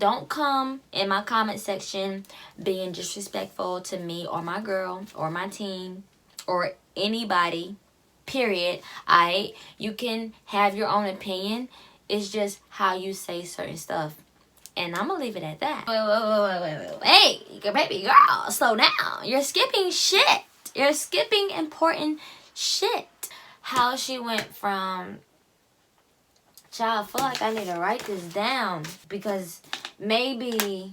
don't come in my comment section being disrespectful to me or my girl or my team or anybody, period. You can have your own opinion. It's just how you say certain stuff. And I'm gonna leave it at that. Wait. Hey, baby girl, slow down. You're skipping shit. You're skipping important shit. How she went from... Child, I feel like I need to write this down because maybe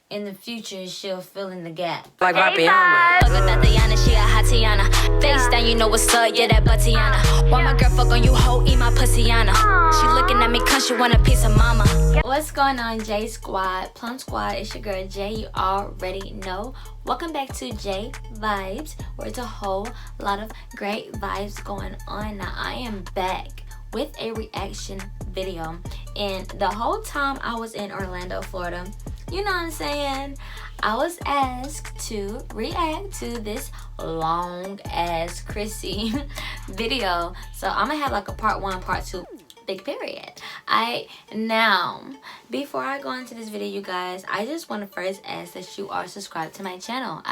in the future she'll fill in the gap. Like hey, Tatiana, she a Hatiana. Face down, you know what's up, yeah, that Batiana. Why my girl fuck on you, hoe, eat my pussy-ana. She looking at me cause she want a piece of mama. What's going on, J Squad? Plum Squad, it's your girl J, you already know. Welcome back to J Vibes, where it's a whole lot of great vibes going on. Now, I am back with a reaction video, and the whole time I was in Orlando, Florida, you know what I'm saying, I was asked to react to this long ass Crissy video. So I'm gonna have like a part 1, part 2, big period. Now before I go into this video, you guys, I just want to first ask that you are subscribed to my channel.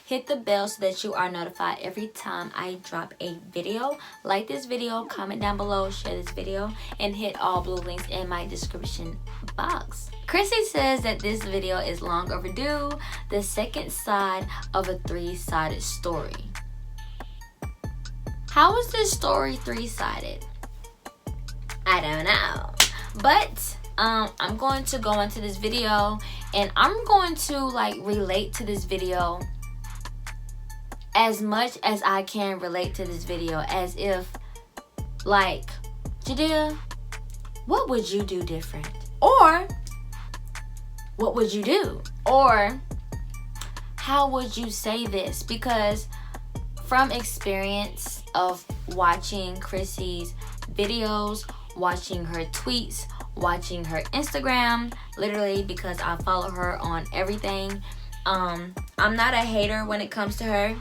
Hit the bell so that you are notified every time I drop a video. Like this video, comment down below, share this video, and hit all blue links in my description box. Crissy says that this video is long overdue, the second side of a 3-sided story. How is this story 3-sided? I don't know, but I'm going to go into this video and I'm going to like relate to this video as much as I can relate to this video, as if like, Jadea, what would you do different? Or what would you do? Or how would you say this? Because from experience of watching Crissy's videos, watching her tweets, watching her Instagram, literally because I follow her on everything. I'm not a hater when it comes to her.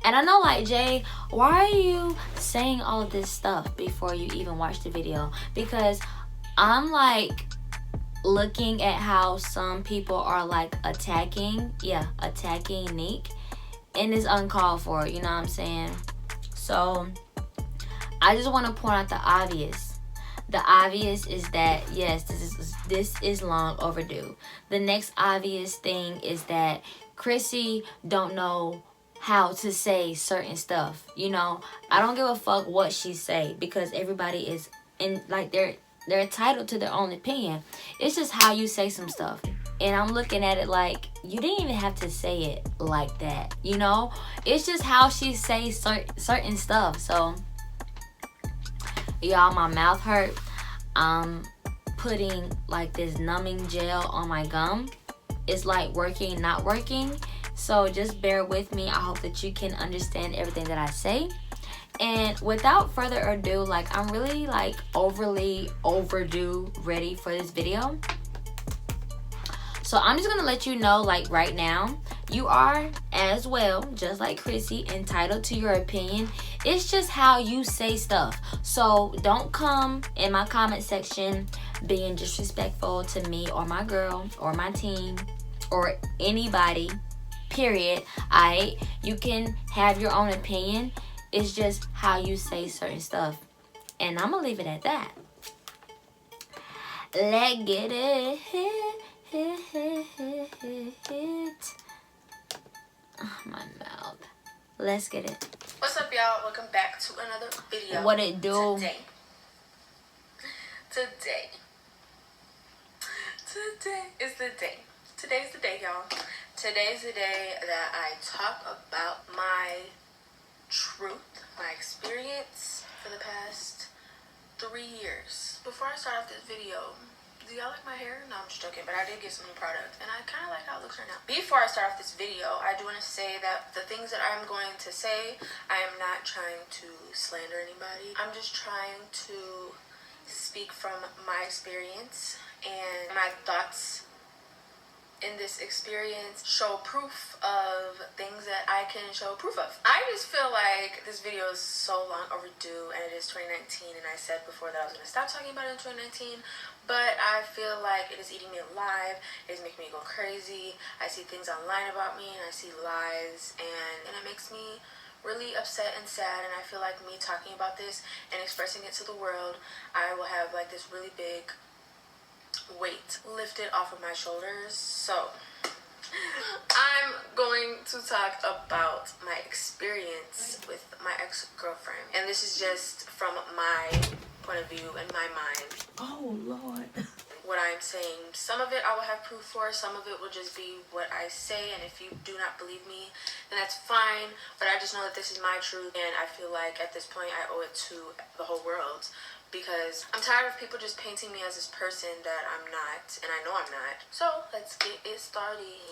And I know, like, Jay, why are you saying all of this stuff before you even watch the video? Because I'm like looking at how some people are like attacking NEEK, and it's uncalled for, you know what I'm saying? So I just want to point out the obvious. The obvious is that yes, this is long overdue. The next obvious thing is that Crissy don't know how to say certain stuff. You know, I don't give a fuck what she say, because everybody is in, like, they're entitled to their own opinion. It's just how you say some stuff. And I'm looking at it like, you didn't even have to say it like that, you know? It's just how she says certain stuff. So y'all, my mouth hurt. I'm putting like this numbing gel on my gum. It's like working, not working. So just bear with me. I hope that you can understand everything that I say. And without further ado, like, I'm really like overly overdue ready for this video. So I'm just gonna let you know, like, right now, you are as well, just like Crissy, entitled to your opinion. It's just how you say stuff. So don't come in my comment section being disrespectful to me or my girl or my team or anybody, period. You can have your own opinion. It's just how you say certain stuff. And I'm gonna leave it at that. Let's get it. Oh, my mouth. Let's get it. What's up, y'all? Welcome back to another video. What it do? Today is the day. Today's the day, y'all. Today's the day that I talk about my truth, my experience for the past 3 years. Before I start off this video, do y'all like my hair? No, I'm just joking, but I did get some new product, and I kind of like how it looks right now. Before I start off this video, I do want to say that the things that I'm going to say, I am not trying to slander anybody. I'm just trying to speak from my experience and my thoughts in this experience show proof of things that I can show proof of. I just feel like this video is so long overdue, and it is 2019, and I said before that I was going to stop talking about it in 2019, but I feel like it is eating me alive. It is making me go crazy. I see things online about me, and I see lies, and it makes me really upset and sad, and I feel like me talking about this and expressing it to the world, I will have like this really big weight lifted off of my shoulders. So I'm going to talk about my experience with my ex-girlfriend, and this is just from my point of view and my mind. Oh Lord. What I'm saying, some of it I will have proof for, some of it will just be what I say, and if you do not believe me, then that's fine, but I just know that this is my truth, and I feel like at this point I owe it to the whole world, because I'm tired of people just painting me as this person that I'm not, and I know I'm not. So let's get it started.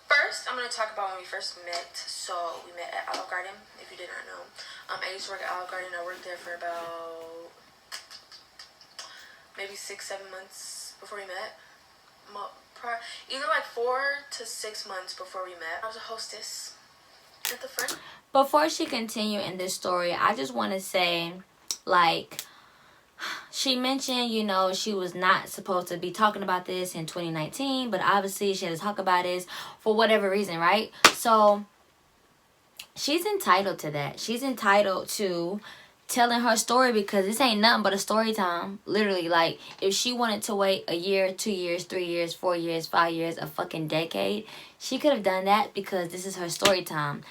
First, I'm going to talk about when we first met. So we met at Olive Garden, if you did not know. I used to work at Olive Garden. I worked there for about maybe 6-7 months before we met. Either like 4 to 6 months before we met. I was a hostess at the front. Before she continue in this story, I just want to say, like, she mentioned, you know, she was not supposed to be talking about this in 2019, but obviously she had to talk about this for whatever reason, right? So she's entitled to that. She's entitled to telling her story, because this ain't nothing but a story time. Literally, like, if she wanted to wait a year, 2 years, 3 years, 4 years, 5 years, a fucking decade, she could have done that, because this is her story time.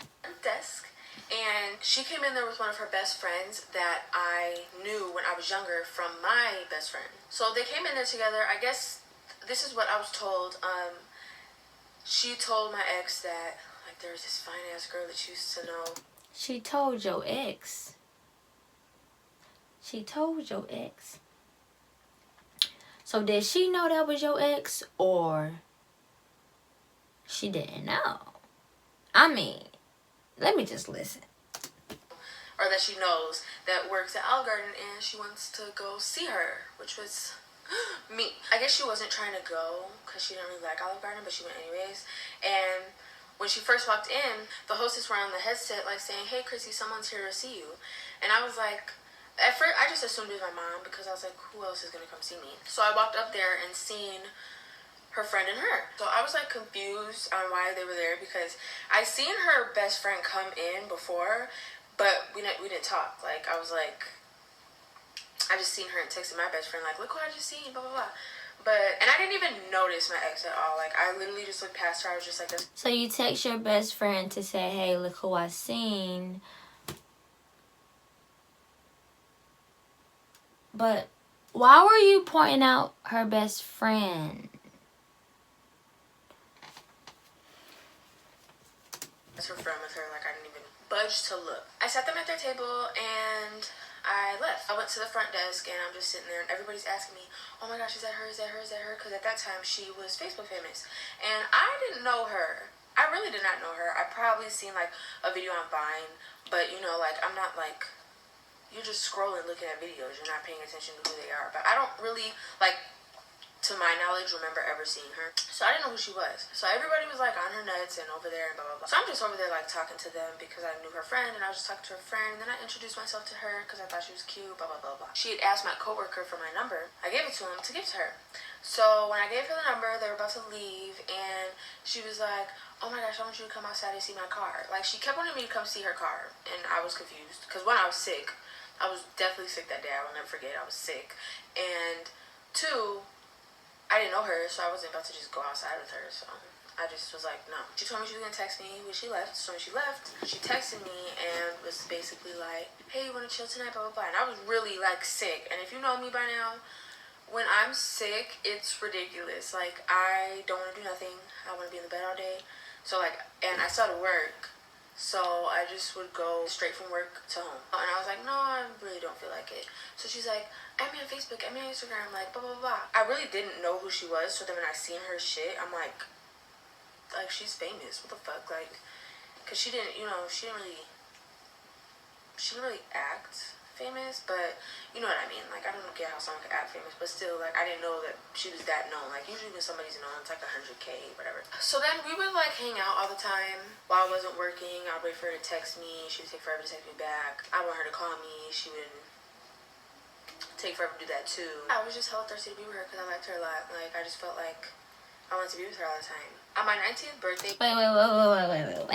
Desk, and she came in there with one of her best friends that I knew when I was younger from my best friend. So they came in there together. I guess this is what I was told. She told my ex that, like, there was this fine ass girl that she used to know. She told your ex. She told your ex. So did she know that was your ex, or she didn't know? I mean, let me just listen. Or that she knows that works at Olive Garden, and she wants to go see her, which was me. I guess she wasn't trying to go because she didn't really like Olive Garden, but she went anyways. And when she first walked in, the hostess were on the headset like saying, "Hey Crissy, someone's here to see you." And I was like, at first I just assumed it was my mom, because I was like, who else is gonna come see me? So I walked up there and seen her friend and her. So I was like confused on why they were there, because I seen her best friend come in before, but we didn't talk. Like, I was like, I just seen her and texted my best friend like, look what I just seen, blah blah blah. But, and I didn't even notice my ex at all. Like, I literally just looked past her. I was just like this. So you text your best friend to say, hey, look who I seen. But why were you pointing out her best friend? That's her friend with her. Like, I didn't even budge to look. I sat them at their table and I left. I went to the front desk and I'm just sitting there and everybody's asking me, oh my gosh, is that her, is that her, is that her? Because at that time she was Facebook famous. And I didn't know her. I really did not know her. I probably seen like a video on Vine, but you know, like, I'm not like, you're just scrolling looking at videos. You're not paying attention to who they are. But I don't really, like, to my knowledge, remember ever seeing her. So I didn't know who she was. So everybody was like on her nuts and over there and blah blah blah. So I'm just over there like talking to them because I knew her friend, and I was just talking to her friend, and then I introduced myself to her because I thought she was cute, blah blah blah blah. She had asked my coworker for my number. I gave it to him to give to her. So when I gave her the number, they were about to leave, and she was like, oh my gosh, I want you to come outside and see my car. Like, she kept wanting me to come see her car, and I was confused because one, I was sick. I was definitely sick that day. I will never forget. I was sick. And 2, I didn't know her, so I wasn't about to just go outside with her. So I just was like, no. She told me she was going to text me when she left. So when she left, she texted me and was basically like, hey, you want to chill tonight, blah, blah, blah. And I was really, like, sick. And if you know me by now, when I'm sick, it's ridiculous. Like, I don't want to do nothing. I want to be in the bed all day. So, like, and I started work. So I just would go straight from work to home. And I was like, no, I really don't feel like it. So she's like, add me on Facebook, add me on Instagram, like, blah, blah, blah. I really didn't know who she was. So then when I seen her shit, I'm like, she's famous. What the fuck? Like, because she didn't, you know, she didn't really act famous, but you know what I mean. Like, I don't get how someone could act famous, but still, like, I didn't know that she was that known. Like, usually when somebody's known, it's like 100K, whatever. So then we would like hang out all the time while I wasn't working. I'd wait for her to text me. She would take forever to text me back. I want her to call me. She would take forever to do that too. I was just hella thirsty to be with her because I liked her a lot. Like, I just felt like I wanted to be with her all the time. On my 19th birthday. Wait.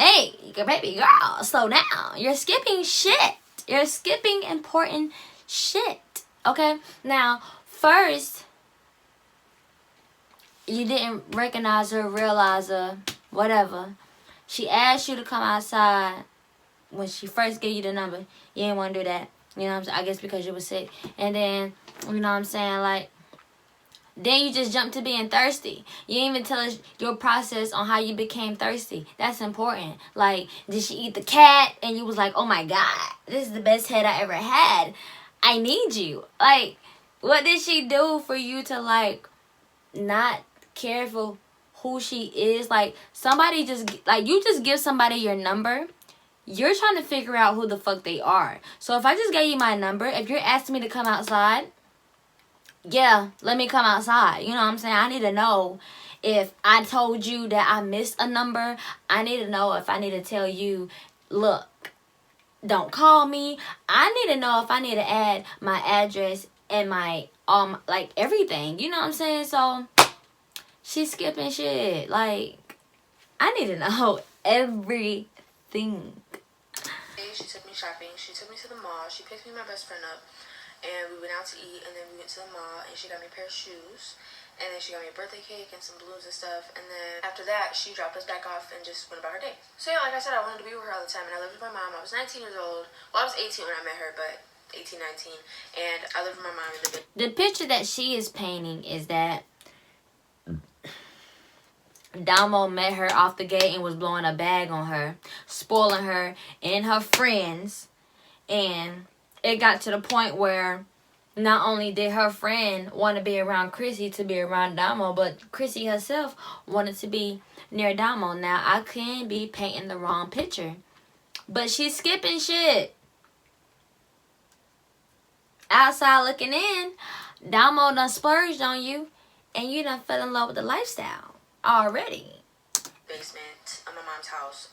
Hey, baby girl, slow down. You're skipping shit. You're skipping important shit. Okay? Now, first, you didn't recognize her, realize her, whatever. She asked you to come outside when she first gave you the number. You didn't want to do that. You know what I'm saying? I guess because you were sick. And then, you know what I'm saying, like, then you just jumped to being thirsty. You didn't even tell us your process on how you became thirsty. That's important. Like, did she eat the cat? And you was like, oh my God, this is the best head I ever had. I need you. Like, what did she do for you to, like, not care for who she is? Like, somebody just, like, you just give somebody your number. You're trying to figure out who the fuck they are. So if I just gave you my number, if you're asking me to come outside, yeah, let me come outside. You know what I'm saying? I need to know if I told you that I missed a number. I need to know if I need to tell you, look, don't call me. I need to know if I need to add my address and my, like, everything. You know what I'm saying? So, she's skipping shit. Like, I need to know everything. She took me shopping. She took me to the mall. She picked me and my best friend up. And we went out to eat, and then we went to the mall, and she got me a pair of shoes, and then she got me a birthday cake and some balloons and stuff, and then after that, she dropped us back off and just went about her day. So yeah, like I said, I wanted to be with her all the time, and I lived with my mom. I was 19 years old. Well, I was 18 when I met her, but 18, 19, and I lived with my mom in the picture that she is painting is that Damo met her off the gate and was blowing a bag on her, spoiling her and her friends, and it got to the point where not only did her friend want to be around Crissy to be around Damo, but Crissy herself wanted to be near Damo. Now, I can be painting the wrong picture, but she's skipping shit. Outside looking in, Damo done splurged on you, and you done fell in love with the lifestyle already. Basement of my mom's house.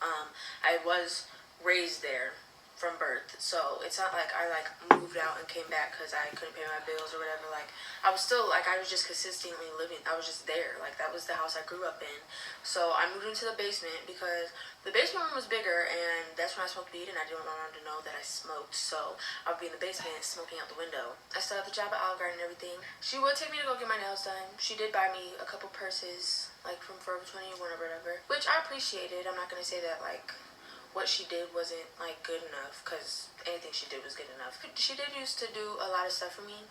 I was raised there from birth, so it's not like I like moved out and came back because I couldn't pay my bills or whatever. Like, I was still like, I was just consistently living. I was just there. Like, that was the house I grew up in. So I moved into the basement because the basement room was bigger, and that's when I smoked weed, and I didn't want my mom to know that I smoked. So I would be in the basement smoking out the window. I still had the job at Olive Garden and everything. She would take me to go get my nails done. She did buy me a couple purses, like from Forever 21 or whatever, which I appreciated. I'm not gonna say that like what she did wasn't like good enough, because anything she did was good enough. She did used to do a lot of stuff for me,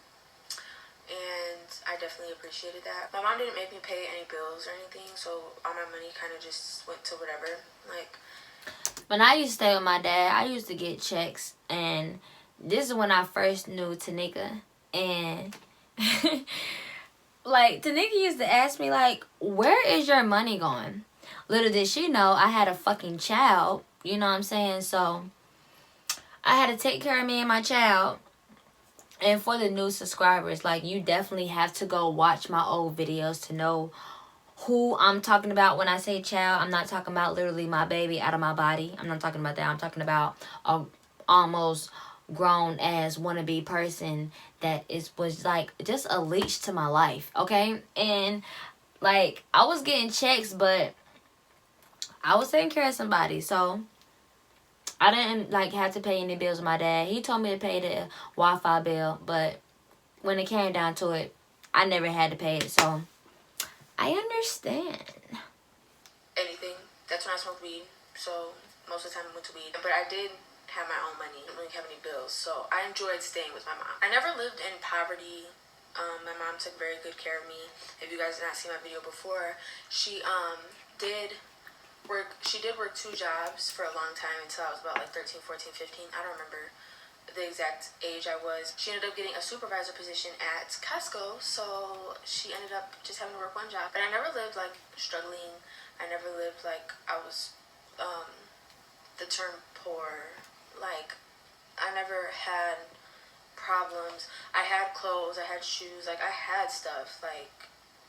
and I definitely appreciated that. My mom didn't make me pay any bills or anything, so all my money kind of just went to whatever. Like, when I used to stay with my dad, I used to get checks, and this is when I first knew Tanika, and like, Tanika used to ask me, like, where is your money going? Little did she know I had a fucking child. You know what I'm saying? So, I had to take care of me and my child. And for the new subscribers, like, you definitely have to go watch my old videos to know who I'm talking about when I say child. I'm not talking about literally my baby out of my body. I'm not talking about that. I'm talking about a almost grown-ass wannabe person that was, like, just a leech to my life, okay? And, like, I was getting checks, but I was taking care of somebody, so I didn't, like, have to pay any bills with my dad. He told me to pay the Wi-Fi bill, but when it came down to it, I never had to pay it, so I understand. Anything. That's when I smoked weed, so most of the time I went to weed. But I did have my own money. I didn't really have any bills, so I enjoyed staying with my mom. I never lived in poverty. My mom took very good care of me. If you guys did not see my video before, she did work 2 jobs for a long time until I was about like 13, 14, 15. I don't remember the exact age I was. She ended up getting a supervisor position at Costco, so she ended up just having to work 1 job. But I never lived like struggling. I never lived like I was the term poor. Like, I never had problems. I had clothes, I had shoes, like I had stuff. Like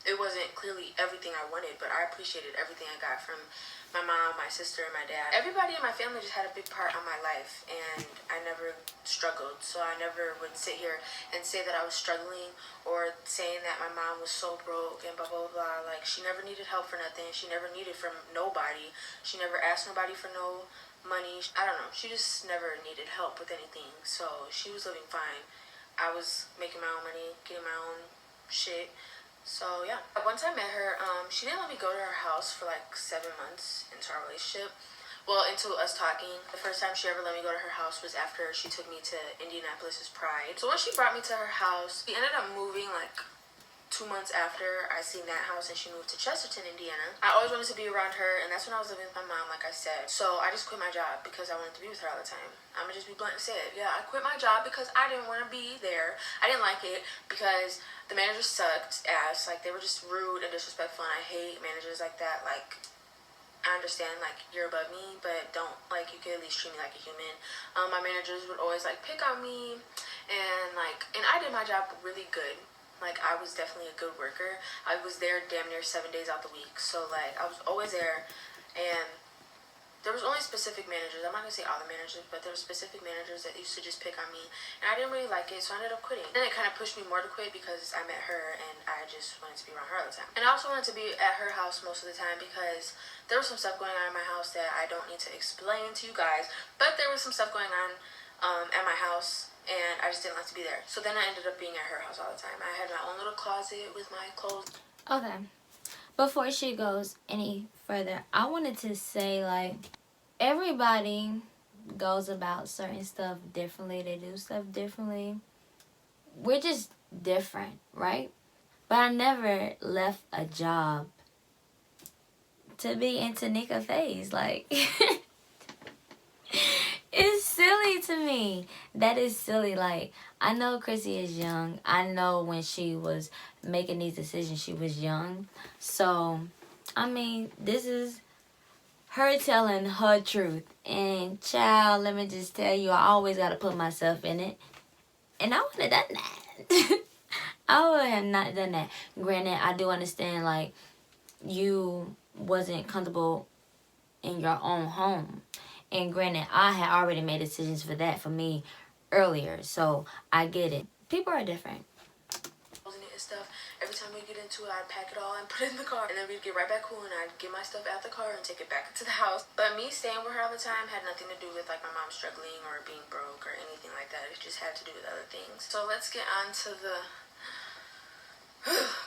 it wasn't clearly everything I wanted, but I appreciated everything I got from my mom, my sister, and my dad. Everybody in my family just had a big part on my life, and I never struggled. So I never would sit here and say that I was struggling, or saying that my mom was so broke and blah blah blah. Like, she never needed help for nothing. She never needed from nobody. She never asked nobody for no money. I don't know, she just never needed help with anything. So she was living fine. I was making my own money, getting my own shit. So yeah, once I met her, she didn't let me go to her house for like 7 months into our relationship. Well, into us talking. The first time she ever let me go to her house was after she took me to Indianapolis's Pride. So when she brought me to her house, we ended up moving like 2 months after I seen that house, and she moved to Chesterton, Indiana. I always wanted to be around her, and that's when I was living with my mom, like I said. So I just quit my job because I wanted to be with her all the time. I'm gonna just be blunt and say it. Yeah, I quit my job because I didn't want to be there. I didn't like it because the managers sucked ass. Like, they were just rude and disrespectful, and I hate managers like that. Like, I understand, like, you're above me, but don't, like, you could at least treat me like a human. My managers would always, like, pick on me, and I did my job really good. Like, I was definitely a good worker. I was there damn near 7 days out the week. So, like, I was always there. And there was only specific managers. I'm not going to say all the managers, but there were specific managers that used to just pick on me. And I didn't really like it, so I ended up quitting. And it kind of pushed me more to quit because I met her, and I just wanted to be around her all the time. And I also wanted to be at her house most of the time because there was some stuff going on in my house that I don't need to explain to you guys. But there was some stuff going on at my house, and I just didn't like to be there. So then I ended up being at her house all the time. I had my own little closet with my clothes. Okay. Before she goes any further, I wanted to say, like, everybody goes about certain stuff differently. They do stuff differently. We're just different, right? But I never left a job to be into Nika phase. Like, it's silly to me. That is silly. Like, I know Crissy is young. I know when she was making these decisions, she was young. So, I mean, this is her telling her truth. And, child, let me just tell you, I always got to put myself in it. And I would have done that. I would have not done that. Granted, I do understand, like, you wasn't comfortable in your own home. And granted, I had already made decisions for that for me earlier. So, I get it. People are different. And stuff. Every time we get into it, I'd pack it all and put it in the car. And then we'd get right back cool, and I'd get my stuff out the car and take it back into the house. But me staying with her all the time had nothing to do with, like, my mom struggling or being broke or anything like that. It just had to do with other things. So let's get on to the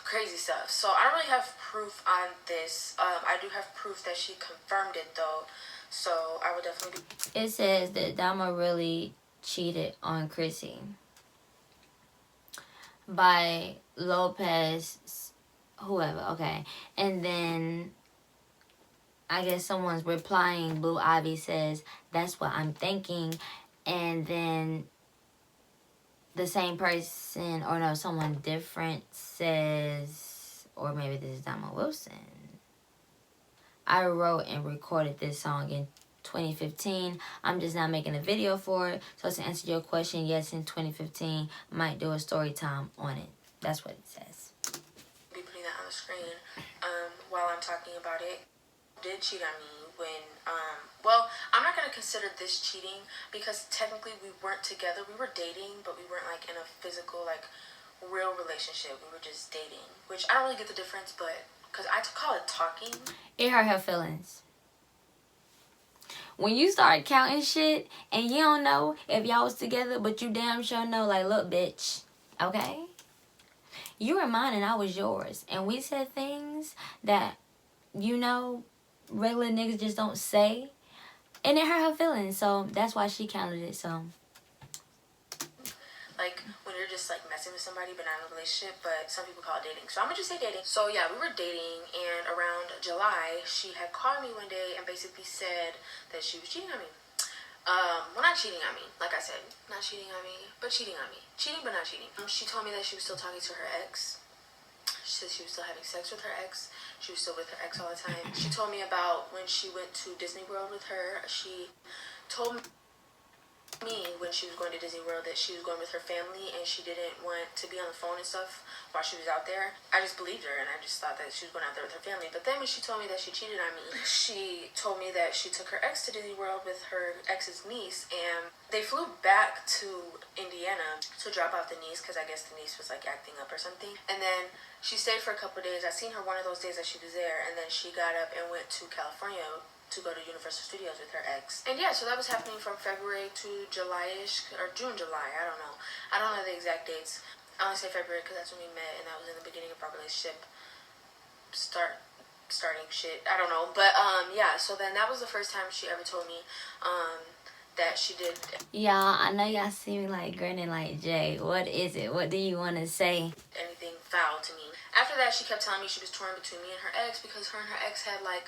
crazy stuff. So I don't really have proof on this. I do have proof that she confirmed it, though. So I would definitely be... It says that Dama really cheated on Crissy by Lopez, whoever, okay. And then I guess someone's replying. Blue Ivy says, that's what I'm thinking. And then the same person, or no, someone different says, or maybe this is Dama Wilson. I wrote and recorded this song in 2015. I'm just not making a video for it. So to answer your question, yes, in 2015, might do a story time on it. That's what it says. Be putting that on the screen while I'm talking about it. Did cheat on me when, well, I'm not going to consider this cheating because technically we weren't together. We were dating, but we weren't, like, in a physical, like, real relationship. We were just dating, which I don't really get the difference, but because I call it talking. It hurt her feelings. When you start counting shit and you don't know if y'all was together, but you damn sure know, like, look, bitch, okay? You were mine and I was yours. And we said things that, you know, regular niggas just don't say. And it hurt her feelings. So that's why she counted it, so. Like, when you're just, like, messing with somebody but not in a relationship, but some people call it dating. So I'm gonna just say dating. So yeah, we were dating, and around July, she had called me one day and basically said that she was cheating on me. Well, not cheating on me, like I said. Not cheating on me, but cheating on me. Cheating, but not cheating. She told me that she was still talking to her ex. She said she was still having sex with her ex. She was still with her ex all the time. She told me about when she went to Disney World with her. She told me me when she was going to Disney World that she was going with her family and she didn't want to be on the phone and stuff while she was out there. I just believed her and I just thought that she was going out there with her family. But then when she told me that she cheated on me, she told me that she took her ex to Disney World with her ex's niece, and they flew back to Indiana to drop off the niece because I guess the niece was like acting up or something. And then she stayed for a couple of days. I seen her one of those days that she was there, and then she got up and went to California to go to Universal Studios with her ex. And yeah, so that was happening from February to July-ish, or June, July, I don't know. I don't know the exact dates. I only say February because that's when we met, and that was in the beginning of our relationship starting shit. I don't know. But yeah, so then that was the first time she ever told me that she did. Y'all, I know y'all see me like grinning like, Jay, what is it? What do you want to say? Anything foul to me. After that, she kept telling me she was torn between me and her ex because her and her ex had like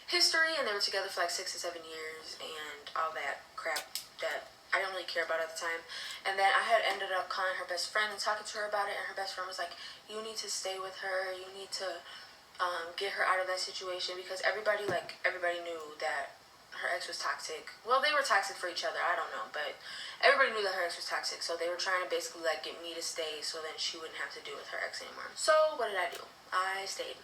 history and they were together for like 6 to 7 years and all that crap that I didn't really care about at the time. And then I had ended up calling her best friend and talking to her about it, and her best friend was like, you need to stay with her, you need to get her out of that situation, because everybody knew that her ex was toxic. Well, they were toxic for each other, I don't know, but everybody knew that her ex was toxic, so they were trying to basically like get me to stay so then she wouldn't have to deal with her ex anymore. So what did I do? I stayed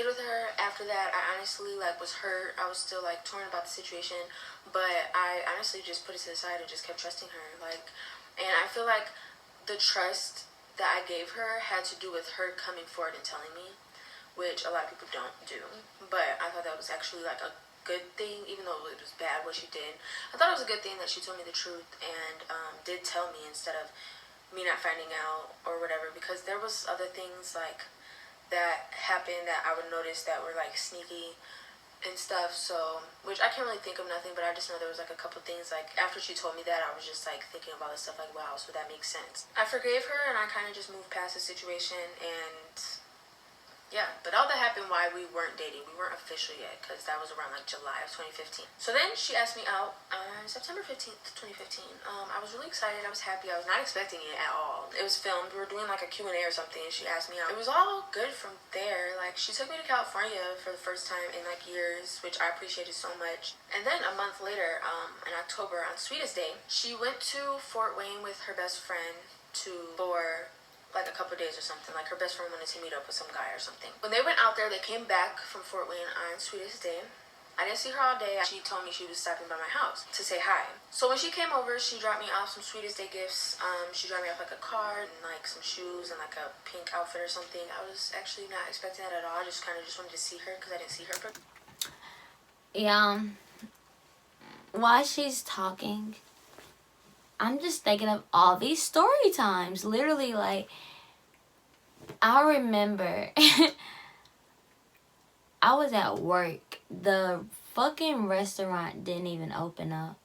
with her. After that, I honestly like was hurt. I was still like torn about the situation, but I honestly just put it to the side and just kept trusting her. And I feel like the trust that I gave her had to do with her coming forward and telling me, which a lot of people don't do. But I thought that was actually like a good thing, even though it was bad what she did. I thought it was a good thing that she told me the truth and did tell me instead of me not finding out or whatever, because there was other things like that happened that I would notice that were like sneaky and stuff, so which I can't really think of nothing, but I just know there was like a couple things like after she told me that I was just like thinking about this stuff like, wow, so that makes sense. I forgave her and I kind of just moved past the situation, and yeah, but all that happened while we weren't dating. We weren't official yet because that was around like July of 2015. So then she asked me out on September 15th, 2015. I was really excited. I was happy. I was not expecting it at all. It was filmed. We were doing like a Q&A or something, and she asked me out. It was all good from there. Like, she took me to California for the first time in like years, which I appreciated so much. And then a month later, in October, on Sweetest Day, she went to Fort Wayne with her best friend for like a couple days or something. Like, her best friend wanted to meet up with some guy or something. When they went out there, they came back from Fort Wayne on Sweetest Day. I didn't see her all day. She told me she was stopping by my house to say hi. So when she came over, she dropped me off some Sweetest Day gifts. She dropped me off like a card and like some shoes and like a pink outfit or something. I was actually not expecting that at all. I just kind of just wanted to see her because I didn't see her. Yeah. While she's talking, I'm just thinking of all these story times. Literally, like, I remember I was at work. The fucking restaurant didn't even open up.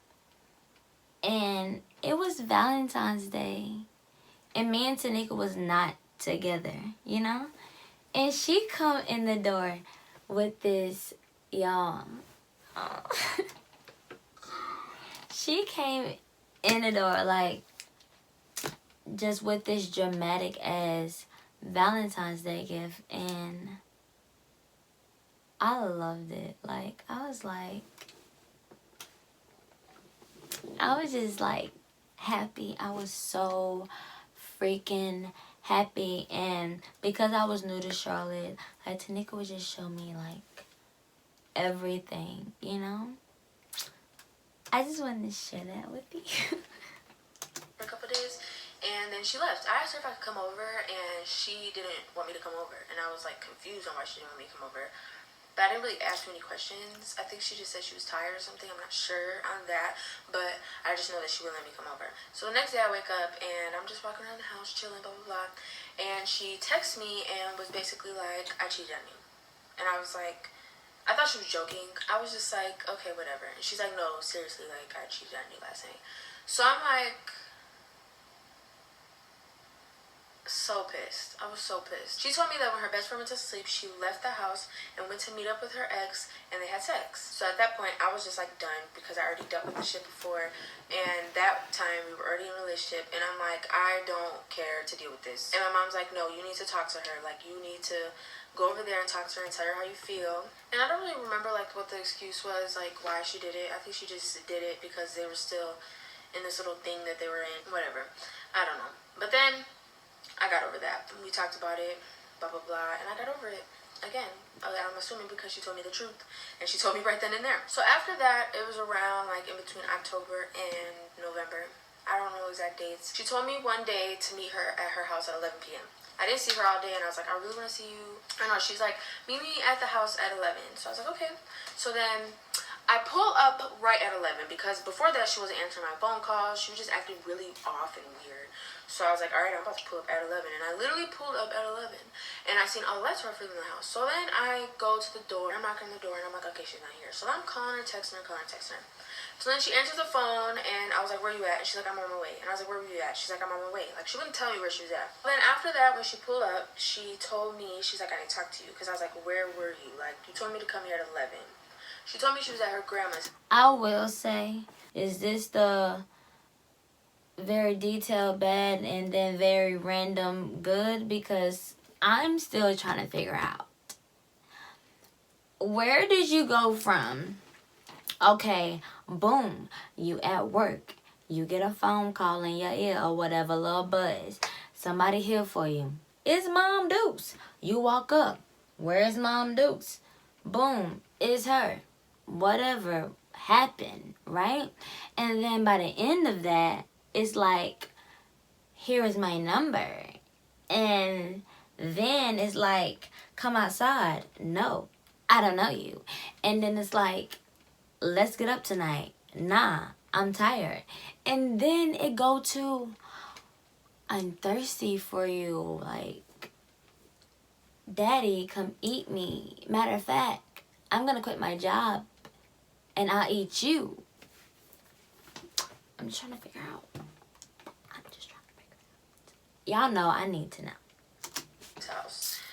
And it was Valentine's Day. And me and Tanika was not together, you know? And she come in the door with this, y'all. She came in the door like just with this dramatic ass Valentine's Day gift, and I loved it. Like, I was just like happy. I was so freaking happy. And because I was new to Charlotte, like, Tanika would just show me like everything, you know? I just wanted to share that with you. For a couple days, and then she left. I asked her if I could come over, and she didn't want me to come over, and I was like confused on why she didn't want me to come over. But I didn't really ask her any questions. I think she just said she was tired or something. I'm not sure on that, but I just know that she wouldn't let me come over. So the next day I wake up and I'm just walking around the house chilling, blah blah blah, and she texts me and was basically like, I cheated on you. And I was like, I thought she was joking. I was just like, okay, whatever. And she's like, no, seriously, like, I cheated on you last night. So I'm like, so pissed. I was so pissed. She told me that when her best friend went to sleep, she left the house and went to meet up with her ex, and they had sex. So at that point, I was just like done, because I already dealt with the shit before, and that time we were already in a relationship, and I'm like, I don't care to deal with this. And my mom's like, no, you need to talk to her. Like, you need to go over there and talk to her and tell her how you feel. And I don't really remember like what the excuse was, like why she did it. I think she just did it because they were still in this little thing that they were in. Whatever. I don't know. But then I got over that. We talked about it, blah, blah, blah, and I got over it. Again, I'm assuming because she told me the truth, and she told me right then and there. So after that, it was around, like, in between October and November. I don't know exact dates. She told me one day to meet her at her house at 11 p.m. I didn't see her all day, and I was like, I really want to see you. I know, she's like, meet me at the house at 11. So I was like, okay. So then I pull up right at 11, because before that, she wasn't answering my phone calls. She was just acting really off and weird. So I was like, all right, I'm about to pull up at 11. And I literally pulled up at 11. And I seen all the lights were off in the house. So then I go to the door. I'm knocking on the door. And I'm like, okay, she's not here. So I'm calling her, texting her, calling her, texting her. So then she answers the phone. And I was like, where you at? And she's like, I'm on my way. And I was like, where were you at? She's like, I'm on my way. Like, she wouldn't tell me where she was at. Then after that, when she pulled up, she told me, she's like, I need to talk to you. Because I was like, where were you? Like, you told me to come here at 11. She told me she was at her grandma's. I will say, is this the very detailed bad and then very random good? Because I'm still trying to figure out, where did you go from, okay, boom, you at work, you get a phone call in your ear or whatever, little buzz, somebody here for you, it's Mom Dukes. You walk up, where's Mom Dukes? Boom, it's her. Whatever happened, right? And then by the end of that, it's like, here is my number. And then it's like, come outside. No, I don't know you. And then it's like, let's get up tonight. Nah, I'm tired. And then it go to, I'm thirsty for you. Like, Daddy, come eat me. Matter of fact, I'm going to quit my job and I'll eat you. I'm just trying to figure out. Y'all know I need to know. House.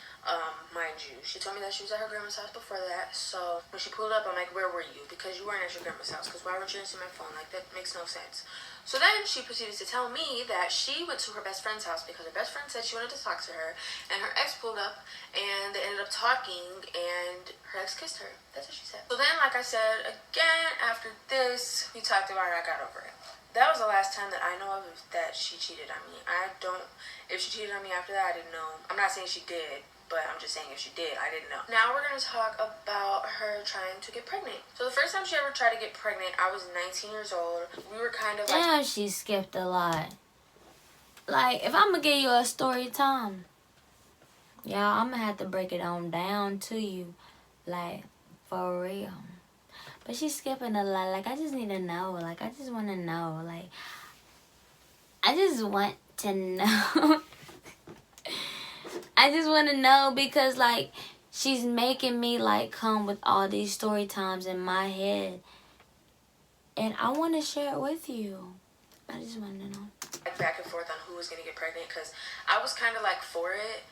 Mind you, she told me that she was at her grandma's house before that. So when she pulled up, I'm like, where were you? Because you weren't at your grandma's house. Because why weren't you answering my phone? Like, that makes no sense. So then she proceeded to tell me that she went to her best friend's house because her best friend said she wanted to talk to her, and her ex pulled up, and they ended up talking, and her ex kissed her. That's what she said. So then, like I said, again, after this, we talked about it, I got over it. That was the last time that I know of that she cheated on me. If she cheated on me after that, I didn't know. I'm not saying she did, but I'm just saying if she did, I didn't know. Now we're going to talk about her trying to get pregnant. So the first time she ever tried to get pregnant, I was 19 years old. We were kind of like... Damn, she skipped a lot. Like, if I'm going to give you a story time, y'all, I'm going to have to break it on down to you. Like, for real. But she's skipping a lot. Like, I just need to know. Like, I just want to know. Like, I just want to know. I just want to know because, like, she's making me, like, come with all these story times in my head. And I want to share it with you. I just want to know. Like, back and forth on who was going to get pregnant because I was kind of, like, for it.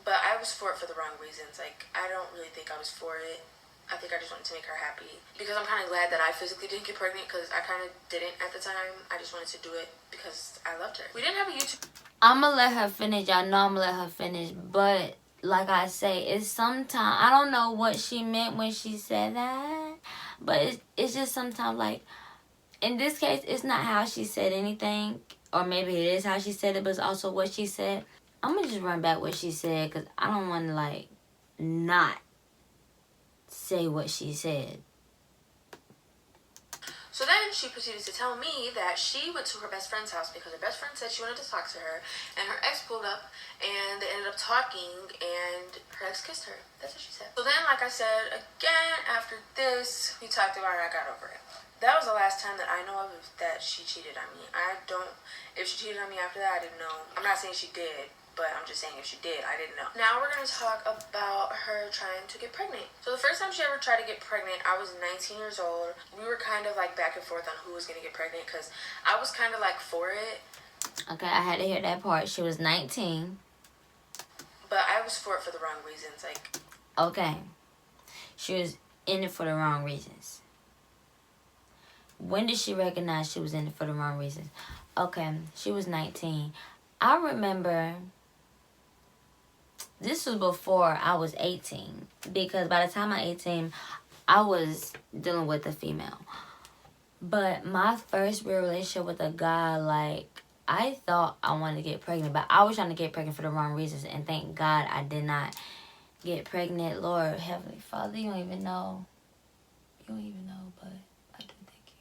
But I was for it for the wrong reasons. Like, I don't really think I was for it. I think I just wanted to make her happy. Because I'm kind of glad that I physically didn't get pregnant because I kind of didn't at the time. I just wanted to do it because I loved her. We didn't have a YouTube. I'm going to let her finish. Y'all know I'm going to let her finish. But, like I say, it's sometimes, I don't know what she meant when she said that. But it's just sometimes, like, in this case, it's not how she said anything. Or maybe it is how she said it, but it's also what she said. I'm going to just run back what she said because I don't want to, like, not say what she said. So then she proceeded to tell me that she went to her best friend's house because her best friend said she wanted to talk to her, and her ex pulled up, and they ended up talking, and her ex kissed her. That's what she said. So then, like I said, again, after this, we talked about it, I got over it. That was the last time that I know of that she cheated on me. If she cheated on me after that, I didn't know. I'm not saying she did, but I'm just saying if she did, I didn't know. Now we're going to talk about her trying to get pregnant. So the first time she ever tried to get pregnant, I was 19 years old. We were kind of like back and forth on who was going to get pregnant because I was kind of like for it. Okay, I had to hear that part. She was 19. But I was for it for the wrong reasons. Like, okay, she was in it for the wrong reasons. When did she recognize she was in it for the wrong reasons? Okay, she was 19. I remember this was before I was 18. Because by the time I was 18, I was dealing with a female. But my first real relationship with a guy, like, I thought I wanted to get pregnant. But I was trying to get pregnant for the wrong reasons. And thank God I did not get pregnant. Lord, Heavenly Father, you don't even know. You don't even know, but I do thank you.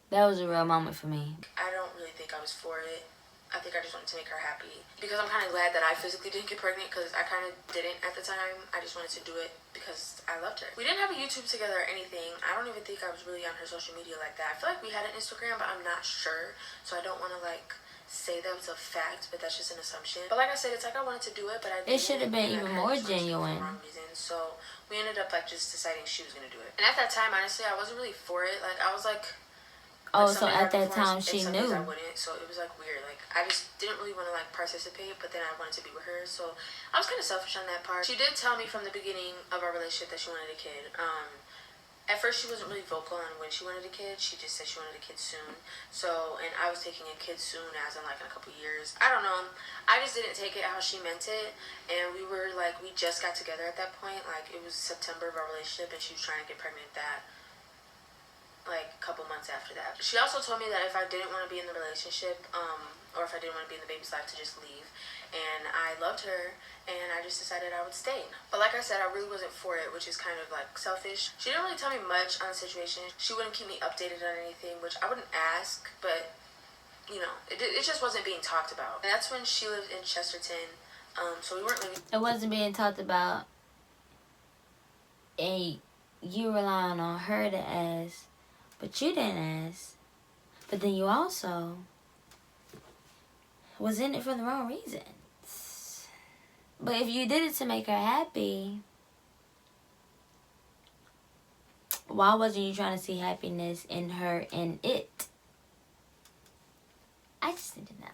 That was a real moment for me. I don't really think I was for it. I think I just wanted to make her happy. Because I'm kind of glad that I physically didn't get pregnant, because I kind of didn't at the time. I just wanted to do it because I loved her. We didn't have a YouTube together or anything. I don't even think I was really on her social media like that. I feel like we had an Instagram, but I'm not sure. So I don't want to, like, say that was a fact, but that's just an assumption. But like I said, it's like I wanted to do it, but I didn't. It should have been even more genuine. For the wrong reasons. So we ended up, like, just deciding she was going to do it. And at that time, honestly, I wasn't really for it. Like, I was like... Oh, so at that time she knew. I wouldn't, so it was like weird. Like, I just didn't really want to like participate, but then I wanted to be with her, so I was kind of selfish on that part. She did tell me from the beginning of our relationship that she wanted a kid. At first she wasn't really vocal on when she wanted a kid. She just said she wanted a kid soon. So, and I was taking a kid soon, as in like in a couple years. I don't know. I just didn't take it how she meant it, and we were like, we just got together at that point. Like, it was September of our relationship, and she was trying to get pregnant like a couple months after that. She also told me that if I didn't want to be in the relationship, or if I didn't want to be in the baby's life, to just leave. And I loved her, and I just decided I would stay. But like I said, I really wasn't for it, which is kind of like selfish. She didn't really tell me much on the situation. She wouldn't keep me updated on anything, which I wouldn't ask, but you know, it just wasn't being talked about. And that's when she lived in Chesterton, so we weren't living. It wasn't being talked about, and you relying on her to ask. But you didn't ask. But then you also was in it for the wrong reasons. But if you did it to make her happy, why wasn't you trying to see happiness in her and it? I just need to know.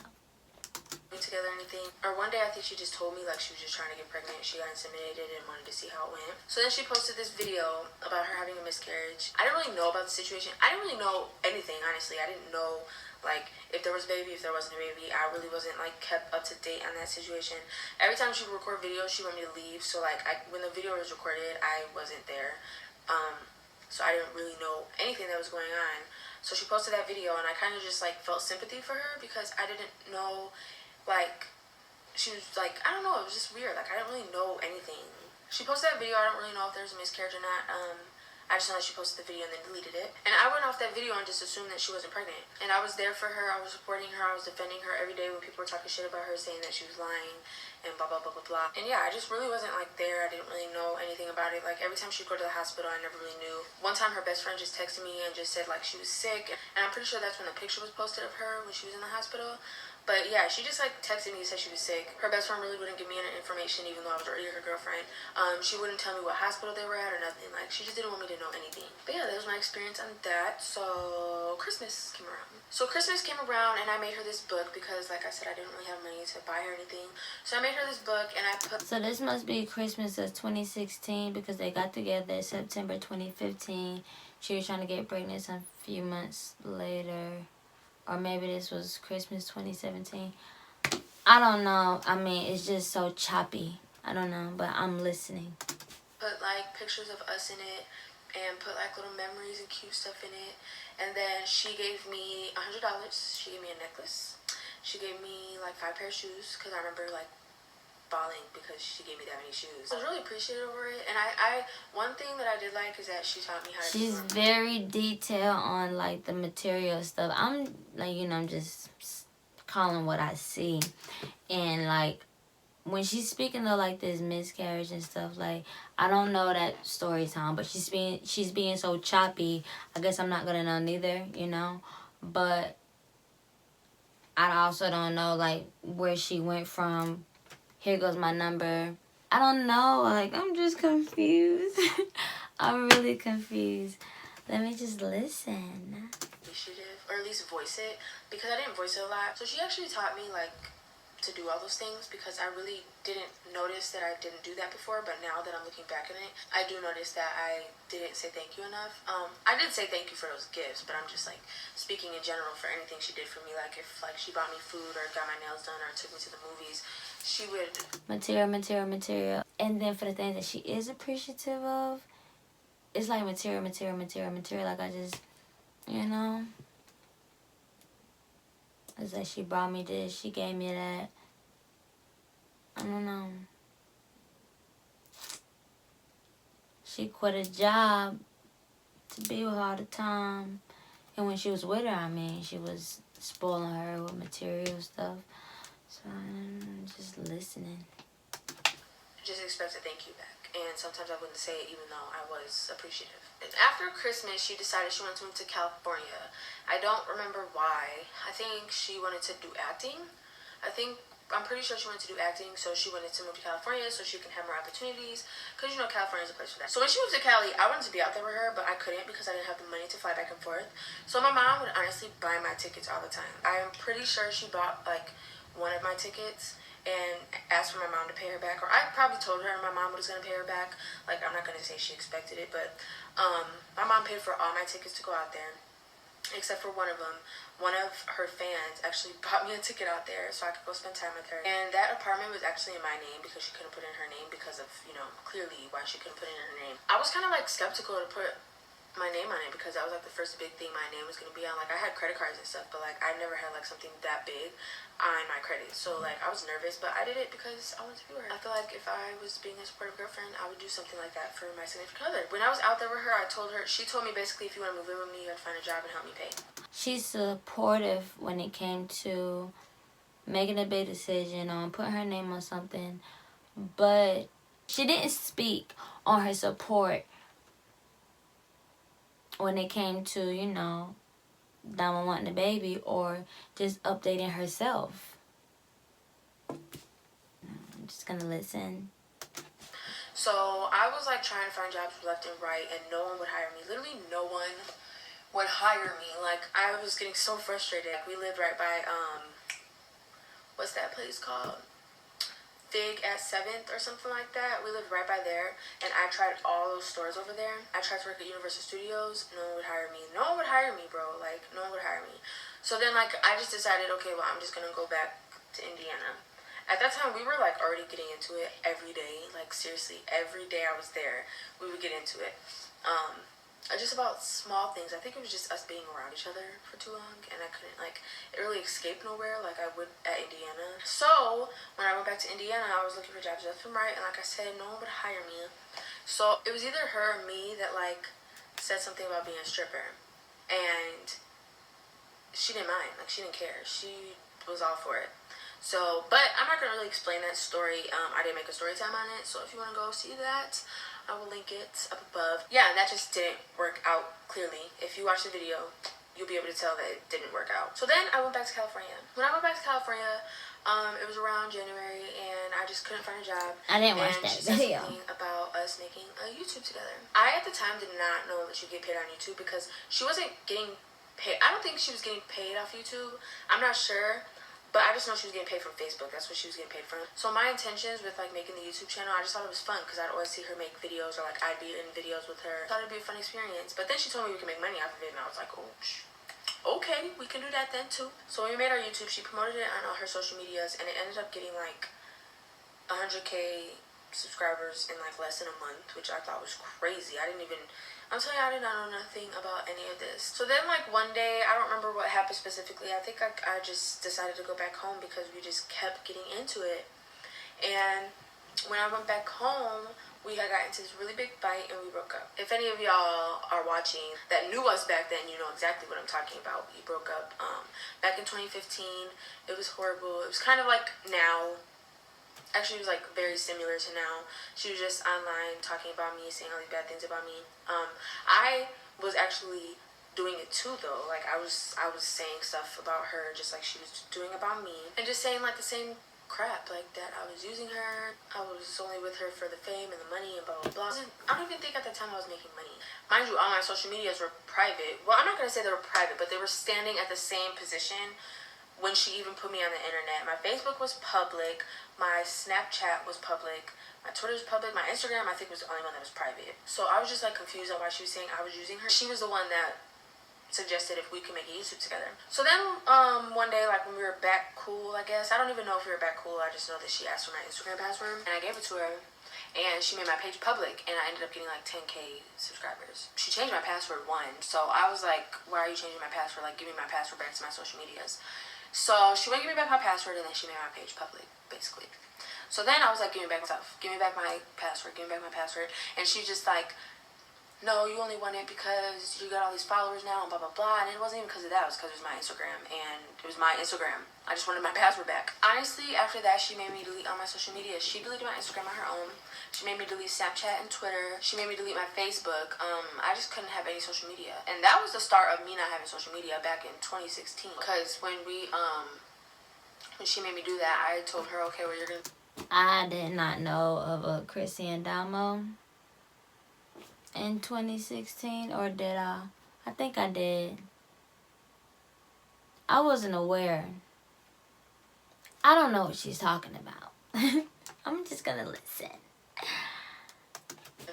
Together or anything, or one day I think she just told me like she was just trying to get pregnant. She got intimidated and wanted to see how it went. So then she posted this video about her having a miscarriage. I didn't really know about the situation. I didn't really know anything, honestly. I didn't know like if there was a baby, if there wasn't a baby. I really wasn't like kept up to date on that situation. Every time she would record videos, she wanted me to leave. So like when the video was recorded, I wasn't there. So I didn't really know anything that was going on. So she posted that video, and I kind of just like felt sympathy for her, because I didn't know. Like, she was like, I don't know, it was just weird. Like, I didn't really know anything. She posted that video. I don't really know if there was a miscarriage or not. I just know that she posted the video and then deleted it. And I went off that video and just assumed that she wasn't pregnant. And I was there for her. I was supporting her. I was defending her every day when people were talking shit about her, saying that she was lying and blah, blah, blah, blah, blah. And yeah, I just really wasn't, like, there. I didn't really know anything about it. Like, every time she'd go to the hospital, I never really knew. One time, her best friend just texted me and just said, like, she was sick. And I'm pretty sure that's when the picture was posted of her when she was in the hospital. But yeah, she just like texted me and said she was sick. Her best friend really wouldn't give me any information, even though I was already her girlfriend. She wouldn't tell me what hospital they were at or nothing. Like, she just didn't want me to know anything. But yeah, that was my experience on that. So Christmas came around. And I made her this book because, like I said, I didn't really have money to buy her anything. So I made her this book, and I put... So this must be Christmas of 2016, because they got together September 2015. She was trying to get pregnant some few months later. Or maybe this was Christmas 2017. I don't know. I mean, it's just so choppy. I don't know, but I'm listening. Put like pictures of us in it, and put like little memories and cute stuff in it. And then she gave me $100. She gave me a necklace. She gave me like 5 pair of shoes, because I remember like bawling because she gave me that many shoes. I was really appreciative over it. And I one thing that I did like is that she taught me how to... She's very detailed on like the material stuff. I'm like, you know, I'm just calling what I see. And like when she's speaking of like this miscarriage and stuff, like I don't know that story time, but she's being so choppy. I guess I'm not gonna know neither, you know. But I also don't know like where she went from. Here goes my number. I don't know. Like, I'm just confused. I'm really confused. Let me just listen. Appreciative, or at least voice it, because I didn't voice it a lot. So she actually taught me like to do all those things, because I really didn't notice that I didn't do that before. But now that I'm looking back on it, I do notice that I didn't say thank you enough. I did say thank you for those gifts, but I'm just like speaking in general for anything she did for me. Like if like she bought me food or got my nails done or took me to the movies, she would Material. And then for the things that she is appreciative of, it's like material. Like I just, you know, it's like she brought me this, she gave me that. I don't know. She quit a job to be with her all the time. And when she was with her, I mean, she was spoiling her with material stuff. So I'm just listening. Just expect a thank you back. And sometimes I wouldn't say it even though I was appreciative. And after Christmas, she decided she wanted to move to California. I don't remember why. I think she wanted to do acting. I'm pretty sure she wanted to do acting, so she wanted to move to California so she can have more opportunities, because, you know, California is a place for that. So when she moved to Cali, I wanted to be out there with her, but I couldn't because I didn't have the money to fly back and forth. So my mom would honestly buy my tickets all the time. I'm pretty sure she bought, like, one of my tickets and asked for my mom to pay her back, or I probably told her my mom was going to pay her back. Like, I'm not going to say she expected it, but my mom paid for all my tickets to go out there, except for one of them. One of her fans actually bought me a ticket out there so I could go spend time with her. And that apartment was actually in my name because she couldn't put in her name because of, you know, clearly why she couldn't put in her name. I was kind of like skeptical to put my name on it because that was like the first big thing my name was going to be on. Like I had credit cards and stuff, but like I never had like something that big on my credit. So like I was nervous, but I did it because I wanted to be with her. I feel like if I was being a supportive girlfriend, I would do something like that for my significant other. When I was out there with her, she told me basically, if you want to move in with me, you have to find a job and help me pay. She's supportive when it came to making a big decision on putting her name on something, but she didn't speak on her support when it came to, you know, Dama wanting a baby or just updating herself. I'm just gonna listen. So I was like trying to find jobs left and right, and no one would hire me. Literally no one would hire me. Like I was getting so frustrated. Like, we lived right by what's that place called? Fig at 7th or something like that. We lived right by there, and I tried all those stores over there. I tried to work at Universal Studios. No one would hire me. No one would hire me, bro. Like, no one would hire me. So then, like, I just decided, okay, well, I'm just gonna go back to Indiana. At that time, we were, like, already getting into it every day. Like, seriously, every day I was there, we would get into it. Just about small things. I think it was just us being around each other for too long, and I couldn't, like, it really escape nowhere like I would at Indiana. So when I went back to Indiana, I was looking for jobs left and right, and like I said, no one would hire me. So it was either her or me that, like, said something about being a stripper, and she didn't mind. Like, she didn't care. She was all for it. So, but I'm not gonna really explain that story. I didn't make a story time on it, so if you want to go see that, I will link it up above. Yeah, and that just didn't work out clearly. If you watch the video, you'll be able to tell that it didn't work out. So then I went back to California. When I went back to California, it was around January, and I just couldn't find a job. I didn't watch that video. Something about us making a YouTube together. I at the time did not know that you get paid on YouTube because she wasn't getting paid. I don't think she was getting paid off YouTube. I'm not sure. But I just know she was getting paid from Facebook. That's what she was getting paid from. So my intentions with, like, making the YouTube channel, I just thought it was fun because I'd always see her make videos, or, like, I'd be in videos with her. I thought it'd be a fun experience. But then she told me we could make money off of it, and I was like, oh, okay, we can do that then, too. So when we made our YouTube, she promoted it on all her social medias, and it ended up getting, like, 100K subscribers in, like, less than a month, which I thought was crazy. I'm telling you, I did not know nothing about any of this. So then, like, one day, I don't remember what happened specifically. I think I just decided to go back home because we just kept getting into it. And when I went back home, we had got into this really big fight, and we broke up. If any of y'all are watching that knew us back then, you know exactly what I'm talking about. We broke up back in 2015. It was horrible. It was kind of like now. Actually, it was, like, very similar to now. She was just online talking about me, saying all these bad things about me. I was actually doing it too, though. Like, I was saying stuff about her just like she was doing about me, and just saying, like, the same crap, like that I was using her, I was only with her for the fame and the money and blah blah blah. I don't even think at the time I was making money. Mind you, all my social medias were private. Well, I'm not gonna say they were private, but they were standing at the same position when she even put me on the internet. My Facebook was public, my Snapchat was public, my Twitter was public, my Instagram I think was the only one that was private. So I was just like confused on why she was saying I was using her. She was the one that suggested if we could make a YouTube together. So then one day, like when we were back cool, I guess, I don't even know if we were back cool, I just know that she asked for my Instagram password and I gave it to her, and she made my page public, and I ended up getting like 10K subscribers. She changed my password once, so I was like, why are you changing my password? Like, give me my password back to my social medias. So she wouldn't give me back my password, and then she made my page public, basically. So then I was like, give me back my stuff, give me back my password, give me back my password. And she just like, no, you only want it because you got all these followers now and blah blah blah. And it wasn't even because of that, it was because it was my Instagram, and it was my Instagram. I just wanted my password back. Honestly, after that, she made me delete all my social media. She deleted my Instagram on her own. She made me delete Snapchat and Twitter. She made me delete my Facebook. I just couldn't have any social media. And that was the start of me not having social media back in 2016. Because when she made me do that, I told her, okay, well, you're gonna... I did not know of a Crissy and Damo in 2016, or did I? I think I did. I wasn't aware. I don't know what she's talking about. I'm just gonna listen.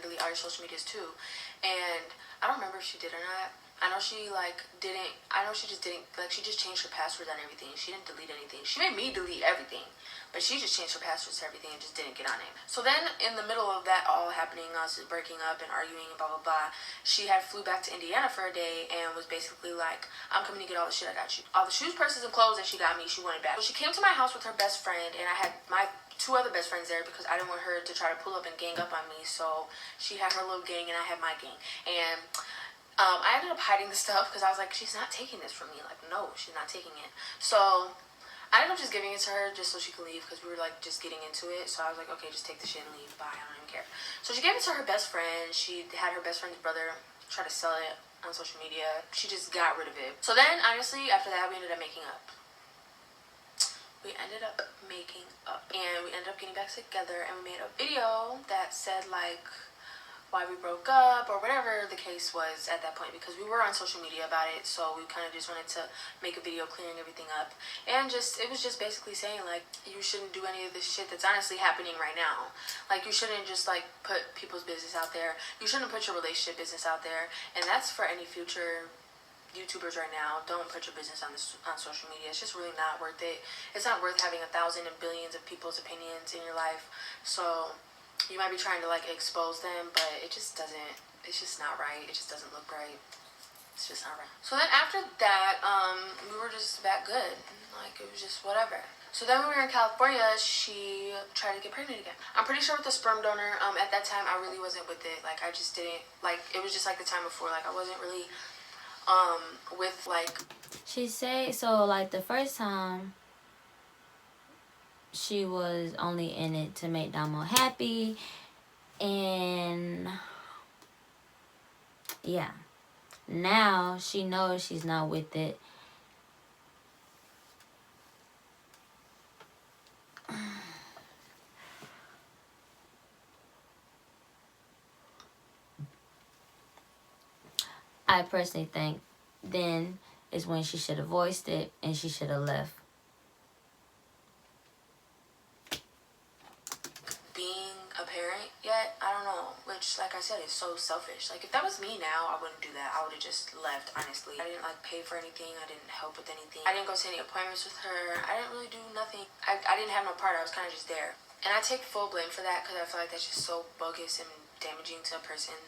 Delete all your social medias too. And I don't remember if she did or not. I know she like didn't. I know she just didn't, like, she just changed her passwords on everything. She didn't delete anything. She made me delete everything, but she just changed her passwords to everything and just didn't get on it. So then in the middle of that all happening, us breaking up and arguing and blah blah blah, she had flew back to Indiana for a day and was basically like, I'm coming to get all the shit I got you. All the shoes, purses, and clothes that she got me, she wanted back. So she came to my house with her best friend, and I had my 2 other best friends there because I didn't want her to try to pull up and gang up on me. So she had her little gang and I had my gang. And I ended up hiding the stuff because I was like, she's not taking this from me. Like, no, she's not taking it. So I ended up just giving it to her just so she could leave because we were like just getting into it. So I was like, okay, just take the shit and leave. Bye. I don't even care. So she gave it to her best friend. She had her best friend's brother try to sell it on social media. She just got rid of it. So then, honestly, after that, we ended up making up. And we ended up getting back together, and we made a video that said like why we broke up or whatever the case was at that point, because we were on social media about it. So we kind of just wanted to make a video clearing everything up, and it was just basically saying like, you shouldn't do any of this shit that's honestly happening right now. Like, you shouldn't just like put people's business out there. You shouldn't put your relationship business out there. And that's for any future YouTubers right now. Don't put your business on social media. It's just really not worth it. It's not worth having 1,000 and billions of people's opinions in your life. So you might be trying to like expose them, but it just doesn't, it's just not right. It just doesn't look right. It's just not right. So then after that, we were just that good. Like, it was just whatever. So then when we were in California, she tried to get pregnant again. I'm pretty sure with the sperm donor, at that time I really wasn't with it. Like, I just didn't, like, it was just like the time before. Like, I wasn't really with like... She said, so like the first time she was only in it to make Damo happy, and yeah, now she knows she's not with it. I personally think then is when she should have voiced it and she should have left. Being a parent yet, I don't know, which, like I said, is so selfish. Like, if that was me now, I wouldn't do that. I would have just left, honestly. I didn't like pay for anything. I didn't help with anything. I didn't go to any appointments with her. I didn't really do nothing. I didn't have no part. I was kind of just there. And I take full blame for that because I feel like that's just so bogus and damaging to a person.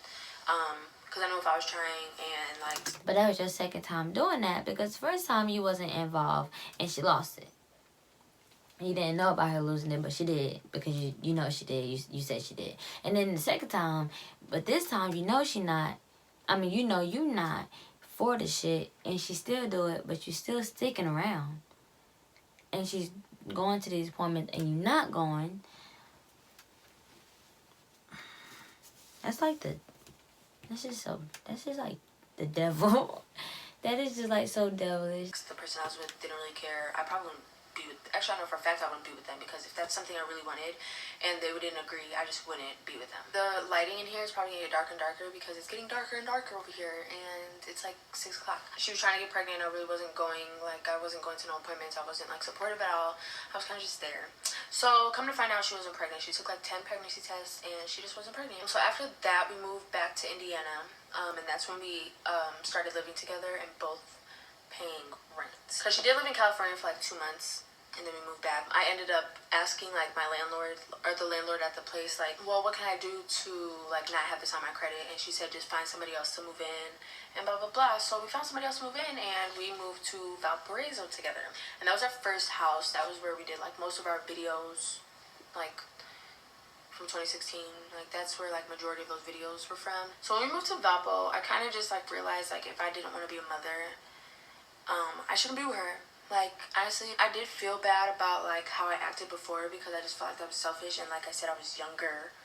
Because I know if I was trying and like... But that was your second time doing that, because the first time you wasn't involved and she lost it. You didn't know about her losing it, but she did, because you know she did. You said she did. And then the second time, but this time you know she not. I mean, you know you not for the shit, and she still do it, but you still sticking around. And she's going to these appointments and you not going. That's like that's just like the devil. That is just like so devilish. The person I was with didn't really care. I probably wouldn't be with, actually I know for a fact I wouldn't be with them, because if that's something I really wanted and they didn't agree, I just wouldn't be with them. The lighting in here is probably gonna get darker and darker because it's getting darker and darker over here, and it's like 6 o'clock. She was trying to get pregnant. I really wasn't going, like I wasn't going to no appointments. I wasn't like supportive at all. I was kind of just there. So come to find out, she wasn't pregnant. She took like 10 pregnancy tests and she just wasn't pregnant. So after that, we moved back to Indiana, and that's when we started living together and both paying rent. Because she did live in California for like 2 months, and then we moved back. I ended up asking like my landlord, or the landlord at the place, like, well, what can I do to like not have this on my credit? And she said, just find somebody else to move in and blah blah blah. So we found somebody else to move in, and we moved to Valparaiso together. And that was our first house. That was where we did like most of our videos, like from 2016. Like that's where like majority of those videos were from. So when we moved to Valpo, I kind of just like realized like if I didn't want to be a mother, I shouldn't be with her. Like, honestly, I did feel bad about, like, how I acted before, because I just felt like that was selfish, and like I said, I was younger.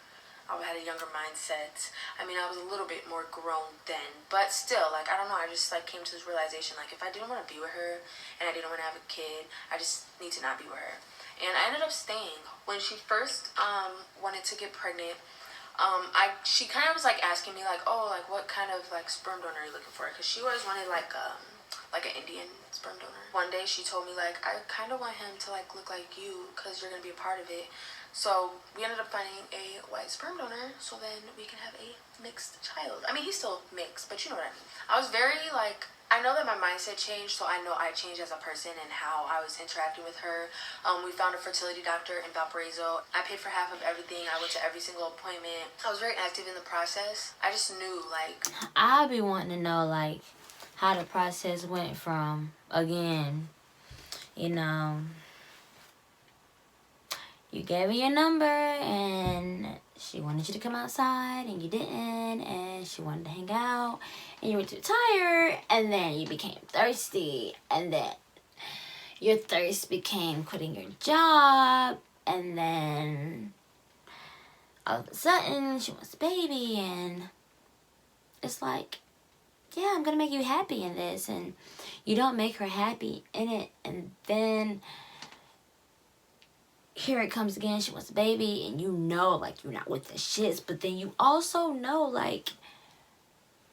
I had a younger mindset. I mean, I was a little bit more grown then, but still, like, I don't know, I just, like, came to this realization, like, if I didn't want to be with her, and I didn't want to have a kid, I just need to not be with her. And I ended up staying. When she first, wanted to get pregnant, she kind of was, like, asking me, like, oh, like, what kind of, like, sperm donor are you looking for? Because she always wanted, like an Indian sperm donor. One day she told me, like, I kind of want him to like look like you because you're gonna be a part of it. So we ended up finding a white sperm donor so then we can have a mixed child. I mean, he's still mixed, but you know what I mean. I was very like, I know that my mindset changed, so I know I changed as a person and how I was interacting with her. We found a fertility doctor in Valparaiso. I paid for half of everything. I went to every single appointment. I was very active in the process. I just knew, like, I'll be wanting to know, like, how the process went from, again, you know, you gave her your number and she wanted you to come outside and you didn't, and she wanted to hang out and you were too tired, and then you became thirsty, and then your thirst became quitting your job, and then all of a sudden she wants a baby, and it's like, yeah, I'm gonna make you happy in this, and you don't make her happy in it, and then here it comes again, she wants a baby, and you know, like, you're not with the shits, but then you also know, like,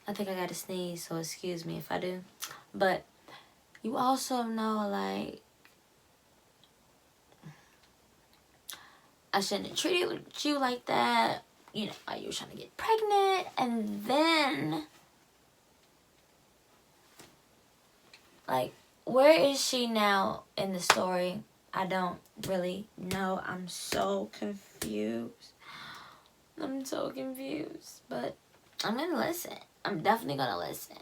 I think I gotta sneeze, so excuse me if I do, but you also know, like, I shouldn't have treated you like that, you know, like you were trying to get pregnant, and then, like, where is she now in the story? I don't really know. I'm so confused. I'm so confused. But I'm gonna listen. I'm definitely gonna listen.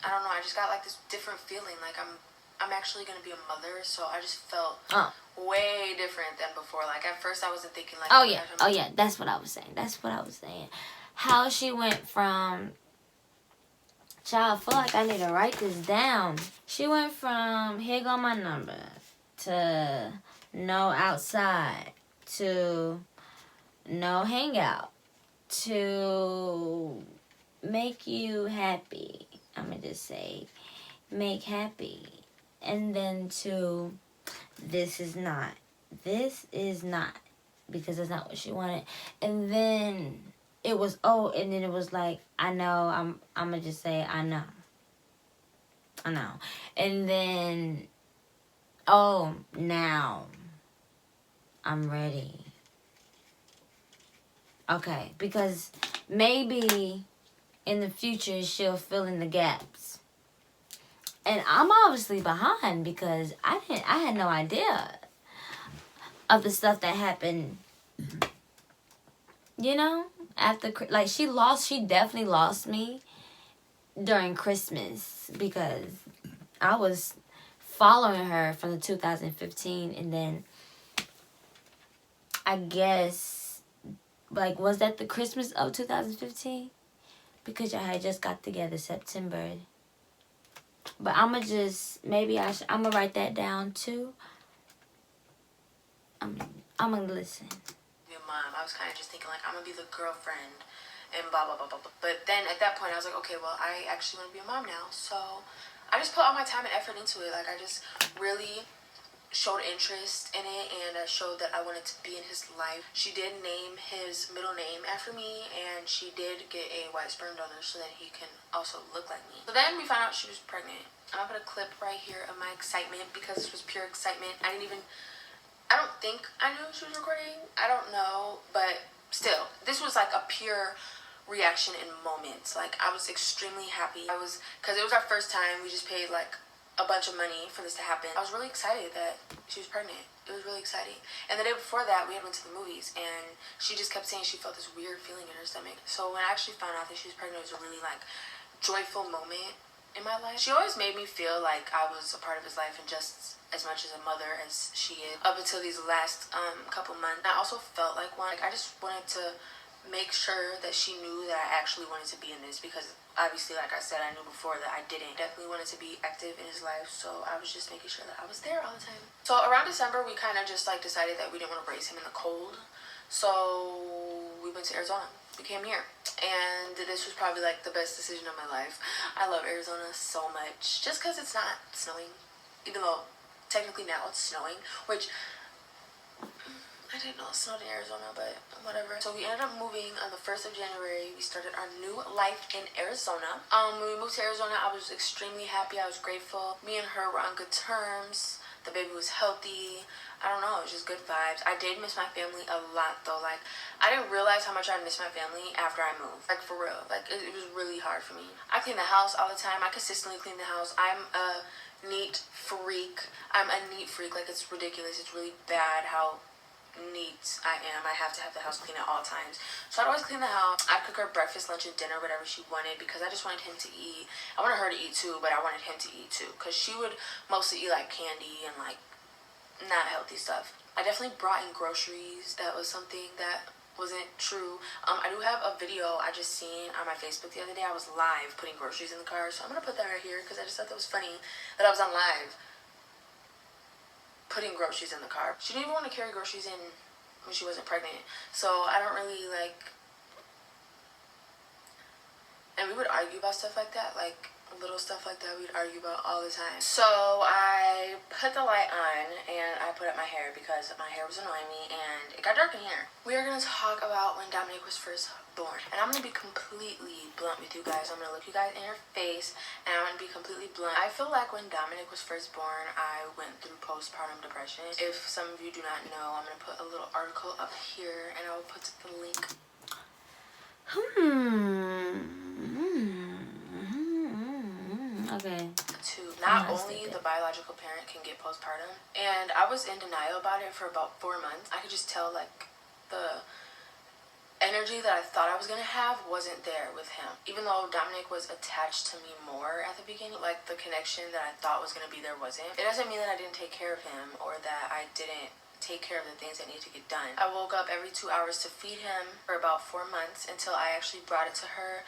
I don't know, I just got like this different feeling, like I'm actually gonna be a mother, so I just felt way different than before. Like at first I wasn't thinking like, oh yeah, that's what I was saying. How she went from, child, I feel like I need to write this down. She went from, here go my number, to no outside, to no hangout, to make you happy. I'm gonna just say make happy. And then to this is not, because that's not what she wanted. And then it was, and then it was like, I know, I'm gonna just say I know. And then, now I'm ready. Okay, because maybe in the future she'll fill in the gaps. And I'm obviously behind because I had no idea of the stuff that happened, you know, after, like, she definitely lost me during Christmas because I was following her from the 2015, and then I guess, like, was that the Christmas of 2015? Because y'all had just got together September. But I'ma just, maybe I'ma write that down too. I'm gonna listen. Your mom, I was kind of just thinking like, I'm gonna be the girlfriend and blah blah blah blah blah. But then at that point I was like, okay, well, I actually want to be a mom now, so I just put all my time and effort into it. Like, I just really showed interest in it, and I showed that I wanted to be in his life. She did name his middle name after me, and she did get a white sperm donor so that he can also look like me. So then we found out she was pregnant. I'm gonna put a clip right here of my excitement because this was pure excitement. I don't think I knew she was recording. I don't know, but still, this was like a pure reaction in moments. Like, I was extremely happy. Because it was our first time. We just paid like a bunch of money for this to happen. I was really excited that she was pregnant. It was really exciting. And the day before that, we had went to the movies, and she just kept saying she felt this weird feeling in her stomach. So when I actually found out that she was pregnant, it was a really like joyful moment in my life. She always made me feel like I was a part of his life, and just as much as a mother as she is, up until these last couple months. I also felt like one. Like, I just wanted to make sure that she knew that I actually wanted to be in this, because obviously, like I said, I knew before that I didn't. Definitely wanted to be active in his life, so I was just making sure that I was there all the time. So around December, we kind of just like decided that we didn't want to raise him in the cold, so we went to Arizona. We came here, and this was probably like the best decision of my life. I love Arizona so much, just because it's not snowing, even though technically now it's snowing, which I didn't know it snowed in Arizona, but whatever. So we ended up moving on the 1st of January. We started our new life in Arizona. When we moved to Arizona, I was extremely happy. I was grateful. Me and her were on good terms. The baby was healthy. I don't know, it was just good vibes. I did miss my family a lot though. Like, I didn't realize how much I missed my family after I moved. Like, for real. Like, it was really hard for me. I clean the house all the time. I consistently clean the house. I'm a neat freak. Like, it's ridiculous. It's really bad how neat I am. I have to have the house clean at all times. So I'd always clean the house. I'd cook her breakfast, lunch, and dinner, whatever she wanted, because I just wanted him to eat. I wanted her to eat too, but I wanted him to eat too, because she would mostly eat like candy and like not healthy stuff. I definitely brought in groceries. That was something that wasn't true. I do have a video I just seen on my Facebook the other day. I was live putting groceries in the car, so I'm gonna put that right here because I just thought that was funny that I was on live putting groceries in the car. She didn't even want to carry groceries in when she wasn't pregnant, so I don't really like. And we would argue about stuff like that, like little stuff like that we'd argue about all the time. So I put the light on and I put up my hair because my hair was annoying me and it got dark in here. We are going to talk about when Dominic was first born, and I'm going to be completely blunt with you guys. I'm going to look you guys in your face and I'm going to be completely blunt. I feel like when Dominic was first born, I went through postpartum depression. If some of you do not know, I'm going to put a little article up here and I will put the link. Okay. Not only the biological parent can get postpartum, and I was in denial about it for about 4 months. I could just tell like the energy that I thought I was gonna have wasn't there with him. Even though Dominic was attached to me more at the beginning, like the connection that I thought was gonna be there wasn't. It doesn't mean that I didn't take care of him or that I didn't take care of the things that need to get done. I woke up every 2 hours to feed him for about 4 months until I actually brought it to her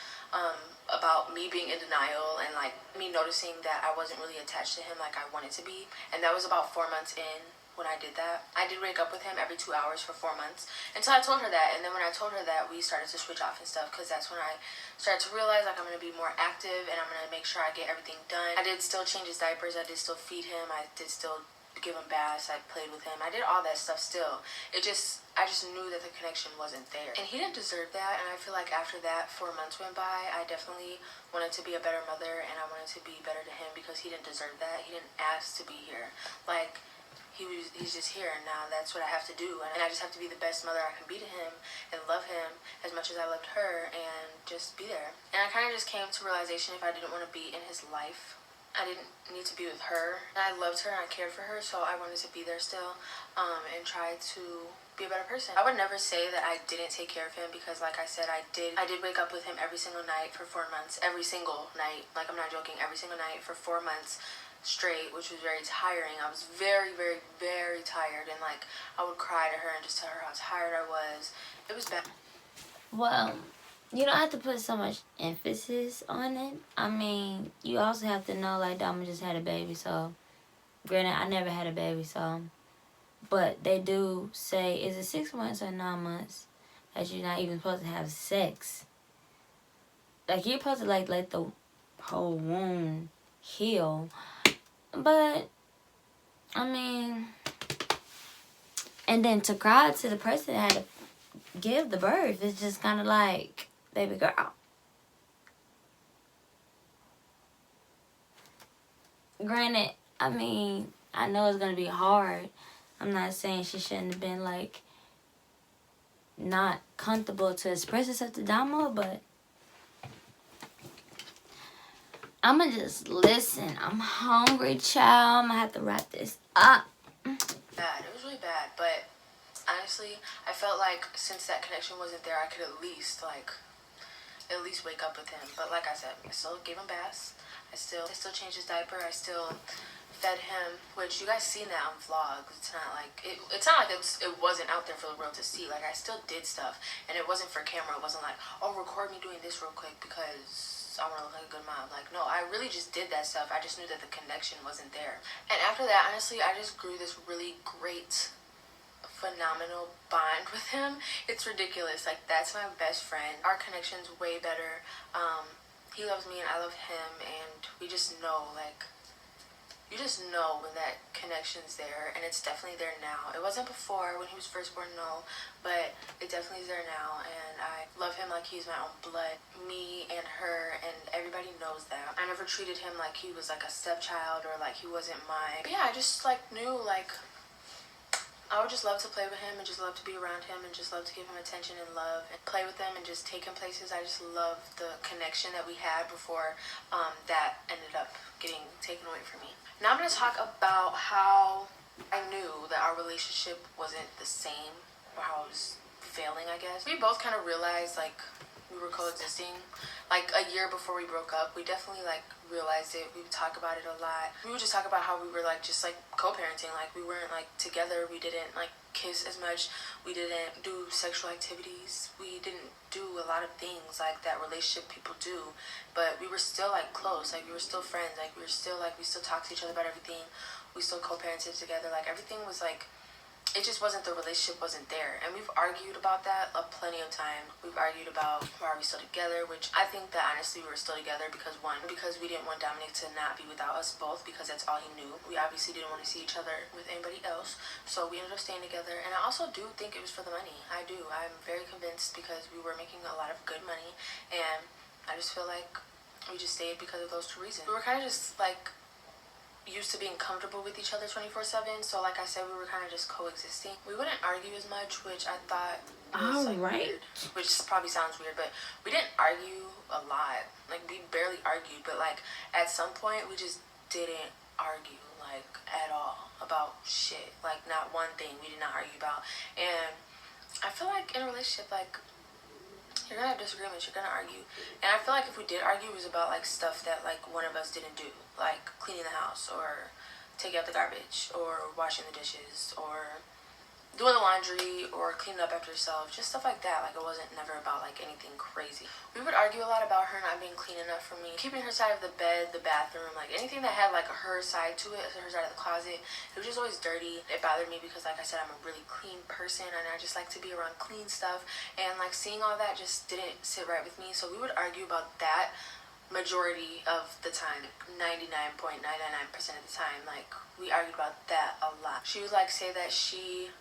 about me being in denial and like me noticing that I wasn't really attached to him like I wanted to be. And that was about 4 months in when I did that. I did wake up with him every 2 hours for 4 months until I told her that. And then when I told her that, we started to switch off and stuff, because that's when I started to realize like I'm going to be more active and I'm going to make sure I get everything done. I did still change his diapers. I did still feed him. I did still give him baths. I played with him. I did all that stuff still. I just knew that the connection wasn't there, and he didn't deserve that. And I feel like after that 4 months went by, I definitely wanted to be a better mother, and I wanted to be better to him because he didn't deserve that. He didn't ask to be here. Like, he's just here, and now that's what I have to do, and I just have to be the best mother I can be to him and love him as much as I loved her and just be there. And I kind of just came to realization, if I didn't want to be in his life, I didn't need to be with her. And I loved her and I cared for her, so I wanted to be there still and try to be a better person. I would never say that I didn't take care of him, because like I said, I did wake up with him every single night for 4 months. Every single night. Like, I'm not joking. Every single night for 4 months straight, which was very tiring. I was very, very, very tired, and like I would cry to her and just tell her how tired I was. It was bad. Well, you don't have to put so much emphasis on it. I mean, you also have to know, like, Dama just had a baby, so granted, I never had a baby, so, but they do say, is it 6 months or 9 months that you're not even supposed to have sex? Like, you're supposed to like let the whole wound heal. But I mean, And then to cry to the person that had to give the birth, it's just kind of like, baby girl. Granted, I mean, I know it's going to be hard. I'm not saying she shouldn't have been, like, not comfortable to express herself to Damo, but I'ma just listen. I'm hungry, child. I'm gonna have to wrap this up. Bad. It was really bad, but honestly, I felt like since that connection wasn't there, I could at least wake up with him. But like I said, I still gave him baths. I still changed his diaper. I still fed him, which you guys seen that on vlogs. It's not like it wasn't out there for the world to see. Like, I still did stuff, and it wasn't for camera. It wasn't like, oh, record me doing this real quick because I want to look like a good mom. Like, no, I really just did that stuff. I just knew that the connection wasn't there. And after that, honestly, I just grew this really great, phenomenal bond with him. It's ridiculous. Like, that's my best friend. Our connection's way better. He loves me and I love him, and we just know, like, you just know when that connection's there, and it's definitely there now. It wasn't before when he was first born, no, but it definitely is there now, and I love him like he's my own blood. Me and her, and everybody knows that. I never treated him like he was like a stepchild or like he wasn't mine. But yeah, I just like knew, like, I would just love to play with him and just love to be around him and just love to give him attention and love and play with him and just take him places. I just love the connection that we had before that ended up getting taken away from me. Now I'm going to talk about how I knew that our relationship wasn't the same, or how it was failing, I guess. We both kind of realized, like, we were coexisting. Like, a year before we broke up, we definitely, like, realized it. We would talk about it a lot. We would just talk about how we were, like, just, like, co-parenting. Like, we weren't, like, together. We didn't, like, kiss as much. We didn't do sexual activities. We didn't do a lot of things, like, that relationship people do. But we were still, like, close. Like, we were still friends. Like, we were still, like, we still talked to each other about everything. We still co-parented together. Like, everything was, like, it just wasn't, the relationship wasn't there. And we've argued about that plenty of time. We've argued about why are we still together, which I think that honestly we were still together because, one, because we didn't want Dominic to not be without us both, because that's all he knew. We obviously didn't want to see each other with anybody else, so we ended up staying together. And I also do think it was for the money. I do. I'm very convinced, because we were making a lot of good money, and I just feel like we just stayed because of those two reasons. We were kind of just like used to being comfortable with each other 24/7, so like I said, we were kind of just coexisting. We wouldn't argue as much, which I thought was weird, which probably sounds weird, but we didn't argue a lot. Like, we barely argued, but like at some point we just didn't argue, like, at all about shit. Like, not one thing we did not argue about. And I feel like in a relationship, like, you're gonna have disagreements, you're gonna argue. And I feel like if we did argue, it was about, like, stuff that, like, one of us didn't do. Like, cleaning the house, or taking out the garbage, or washing the dishes, or doing the laundry, or cleaning up after yourself. Just stuff like that. Like, it wasn't never about, like, anything crazy. We would argue a lot about her not being clean enough for me. Keeping her side of the bed, the bathroom, like, anything that had, like, her side to it, her side of the closet, it was just always dirty. It bothered me because, like I said, I'm a really clean person, and I just like to be around clean stuff. And, like, seeing all that just didn't sit right with me. So we would argue about that majority of the time, 99.999% of the time. Like, we argued about that a lot. She would, like, say that she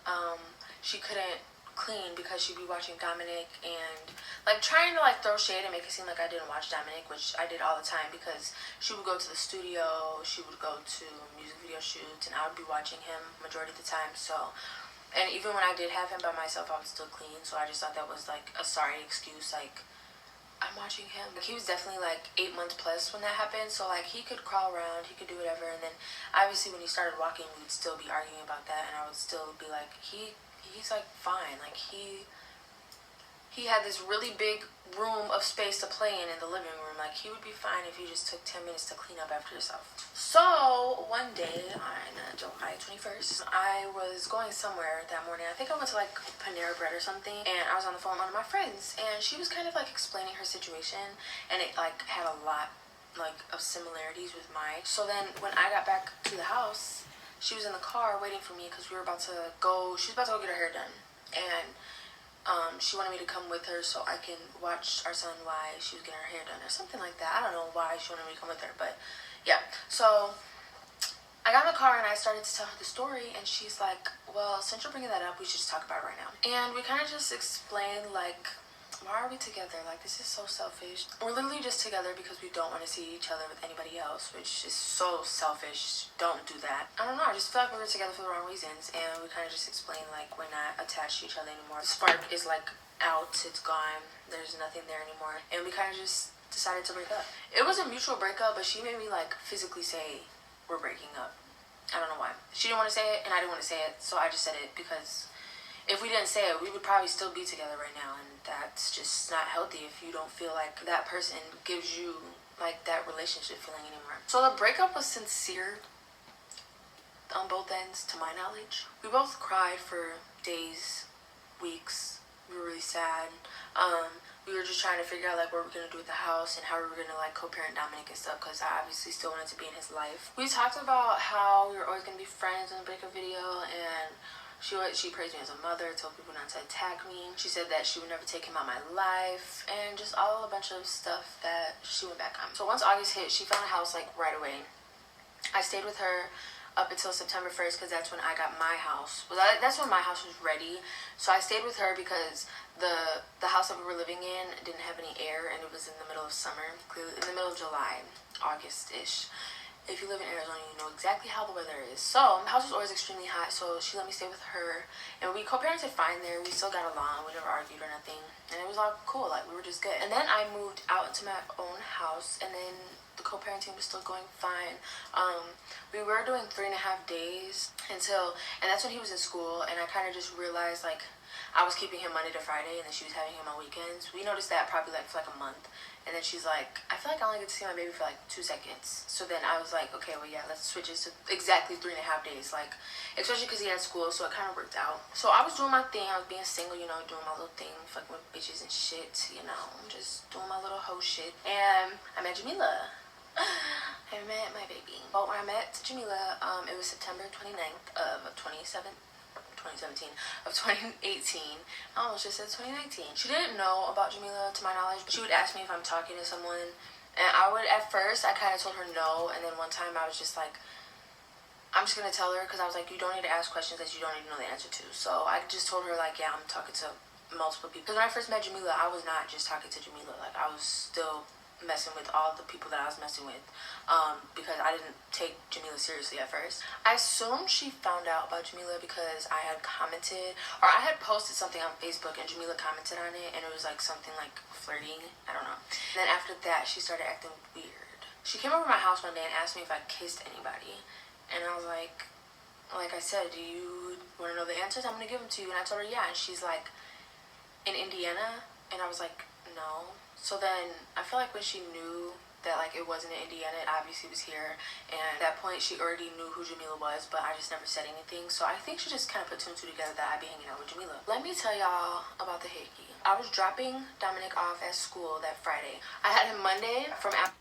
couldn't clean because she'd be watching Dominic, and, like, trying to, like, throw shade and make it seem like I didn't watch Dominic, which I did all the time, because she would go to the studio, she would go to music video shoots, and I would be watching him majority of the time. So, and even when I did have him by myself, I would still clean. So I just thought that was, like, a sorry excuse. Like, I'm watching him. Like, he was definitely, like, 8 months plus when that happened, so, like, he could crawl around, he could do whatever. And then obviously when he started walking, we would still be arguing about that, and I would still be like, he's like fine. Like, he had this really big room of space to play in the living room. Like, he would be fine if you just took 10 minutes to clean up after yourself. So one day on July 21st, I was going somewhere that morning. I think I went to, like, Panera Bread or something, and I was on the phone with one of my friends, and she was kind of, like, explaining her situation, and it, like, had a lot, like, of similarities with mine. So then when I got back to the house, she was in the car waiting for me because we were about to go, she was about to go get her hair done, and she wanted me to come with her so I can watch our son while she was getting her hair done or something like that. I don't know why she wanted me to come with her, but yeah. So I got in the car and I started to tell her the story, and she's like, well, since you're bringing that up, we should just talk about it right now. And we kind of just explained, like, why are we together? Like, this is so selfish. We're literally just together because we don't want to see each other with anybody else, which is so selfish. Don't do that. I don't know, I just feel like we were together for the wrong reasons, and we kind of just explained, like, we're not attached to each other anymore. The spark is, like, out. It's gone. There's nothing there anymore. And we kind of just decided to break up. It was a mutual breakup, but she made me, like, physically say we're breaking up. I don't know why. She didn't want to say it, and I didn't want to say it, so I just said it because if we didn't say it, we would probably still be together right now, and that's just not healthy if you don't feel like that person gives you, like, that relationship feeling anymore. So the breakup was sincere on both ends, to my knowledge. We both cried for days, weeks. We were really sad. We were just trying to figure out, like, what we're gonna do with the house and how we were gonna, like, co-parent Dominic and stuff, because I obviously still wanted to be in his life. We talked about how we were always gonna be friends in the breakup video, and she praised me as a mother, told people not to attack me. She said that she would never take him out of my life, and just all a bunch of stuff that she went back on. So once August hit, she found a house, like, right away. I stayed with her up until September 1st because that's when I got my house. That's when my house was ready. So I stayed with her because the house that we were living in didn't have any air, and it was in the middle of summer, in the middle of July, August-ish. If you live in Arizona, you know exactly how the weather is. So the house was always extremely hot, so she let me stay with her, and we co-parented fine there. We still got along. We never argued or nothing, and it was all cool. Like, we were just good. And then I moved out into my own house, and then the co-parenting was still going fine. We were doing 3.5 days and that's when he was in school, and I kind of just realized, like, I was keeping him Monday to Friday, and then she was having him on weekends. We noticed that probably, like, for like a month, and then she's like, I feel like I only get to see my baby for like 2 seconds. So then I was like, okay, well, yeah, let's switch it to exactly 3.5 days, like, especially because he had school, so it kind of worked out. So I was doing my thing. I was being single, you know, doing my little thing, fucking with bitches and shit, you know, just doing my little hoe shit. And I met Jamila. I met my baby. But when I met Jamila, it was September 29th of 2018. I almost just said 2019. She didn't know about Jamila, to my knowledge, but she would ask me if I'm talking to someone, and I would, at first, I kind of told her no, and then one time I was just like, I'm just gonna tell her, because I was like, you don't need to ask questions that you don't even know the answer to. So I just told her, like, yeah, I'm talking to multiple people. Because when I first met Jamila, I was not just talking to Jamila. Like, I was still messing with all the people that I was messing with, because I didn't take Jamila seriously at first. I assumed she found out about Jamila because I had commented, or I had posted something on Facebook and Jamila commented on it, and it was like something like flirting, I don't know. And then after that, she started acting weird. She came over to my house one day and asked me if I kissed anybody, and I was like I said, do you want to know the answers? I'm gonna give them to you. And I told her, yeah. And she's like, in Indiana? And I was like, no. So then I feel like when she knew that, like, it wasn't in Indiana, it obviously was here, and at that point she already knew who Jamila was, but I just never said anything. So I think she just kind of put 2 and 2 together that I'd be hanging out with Jamila. Let me tell y'all about the hickey. I was dropping Dominic off at school that Friday. I had him Monday from after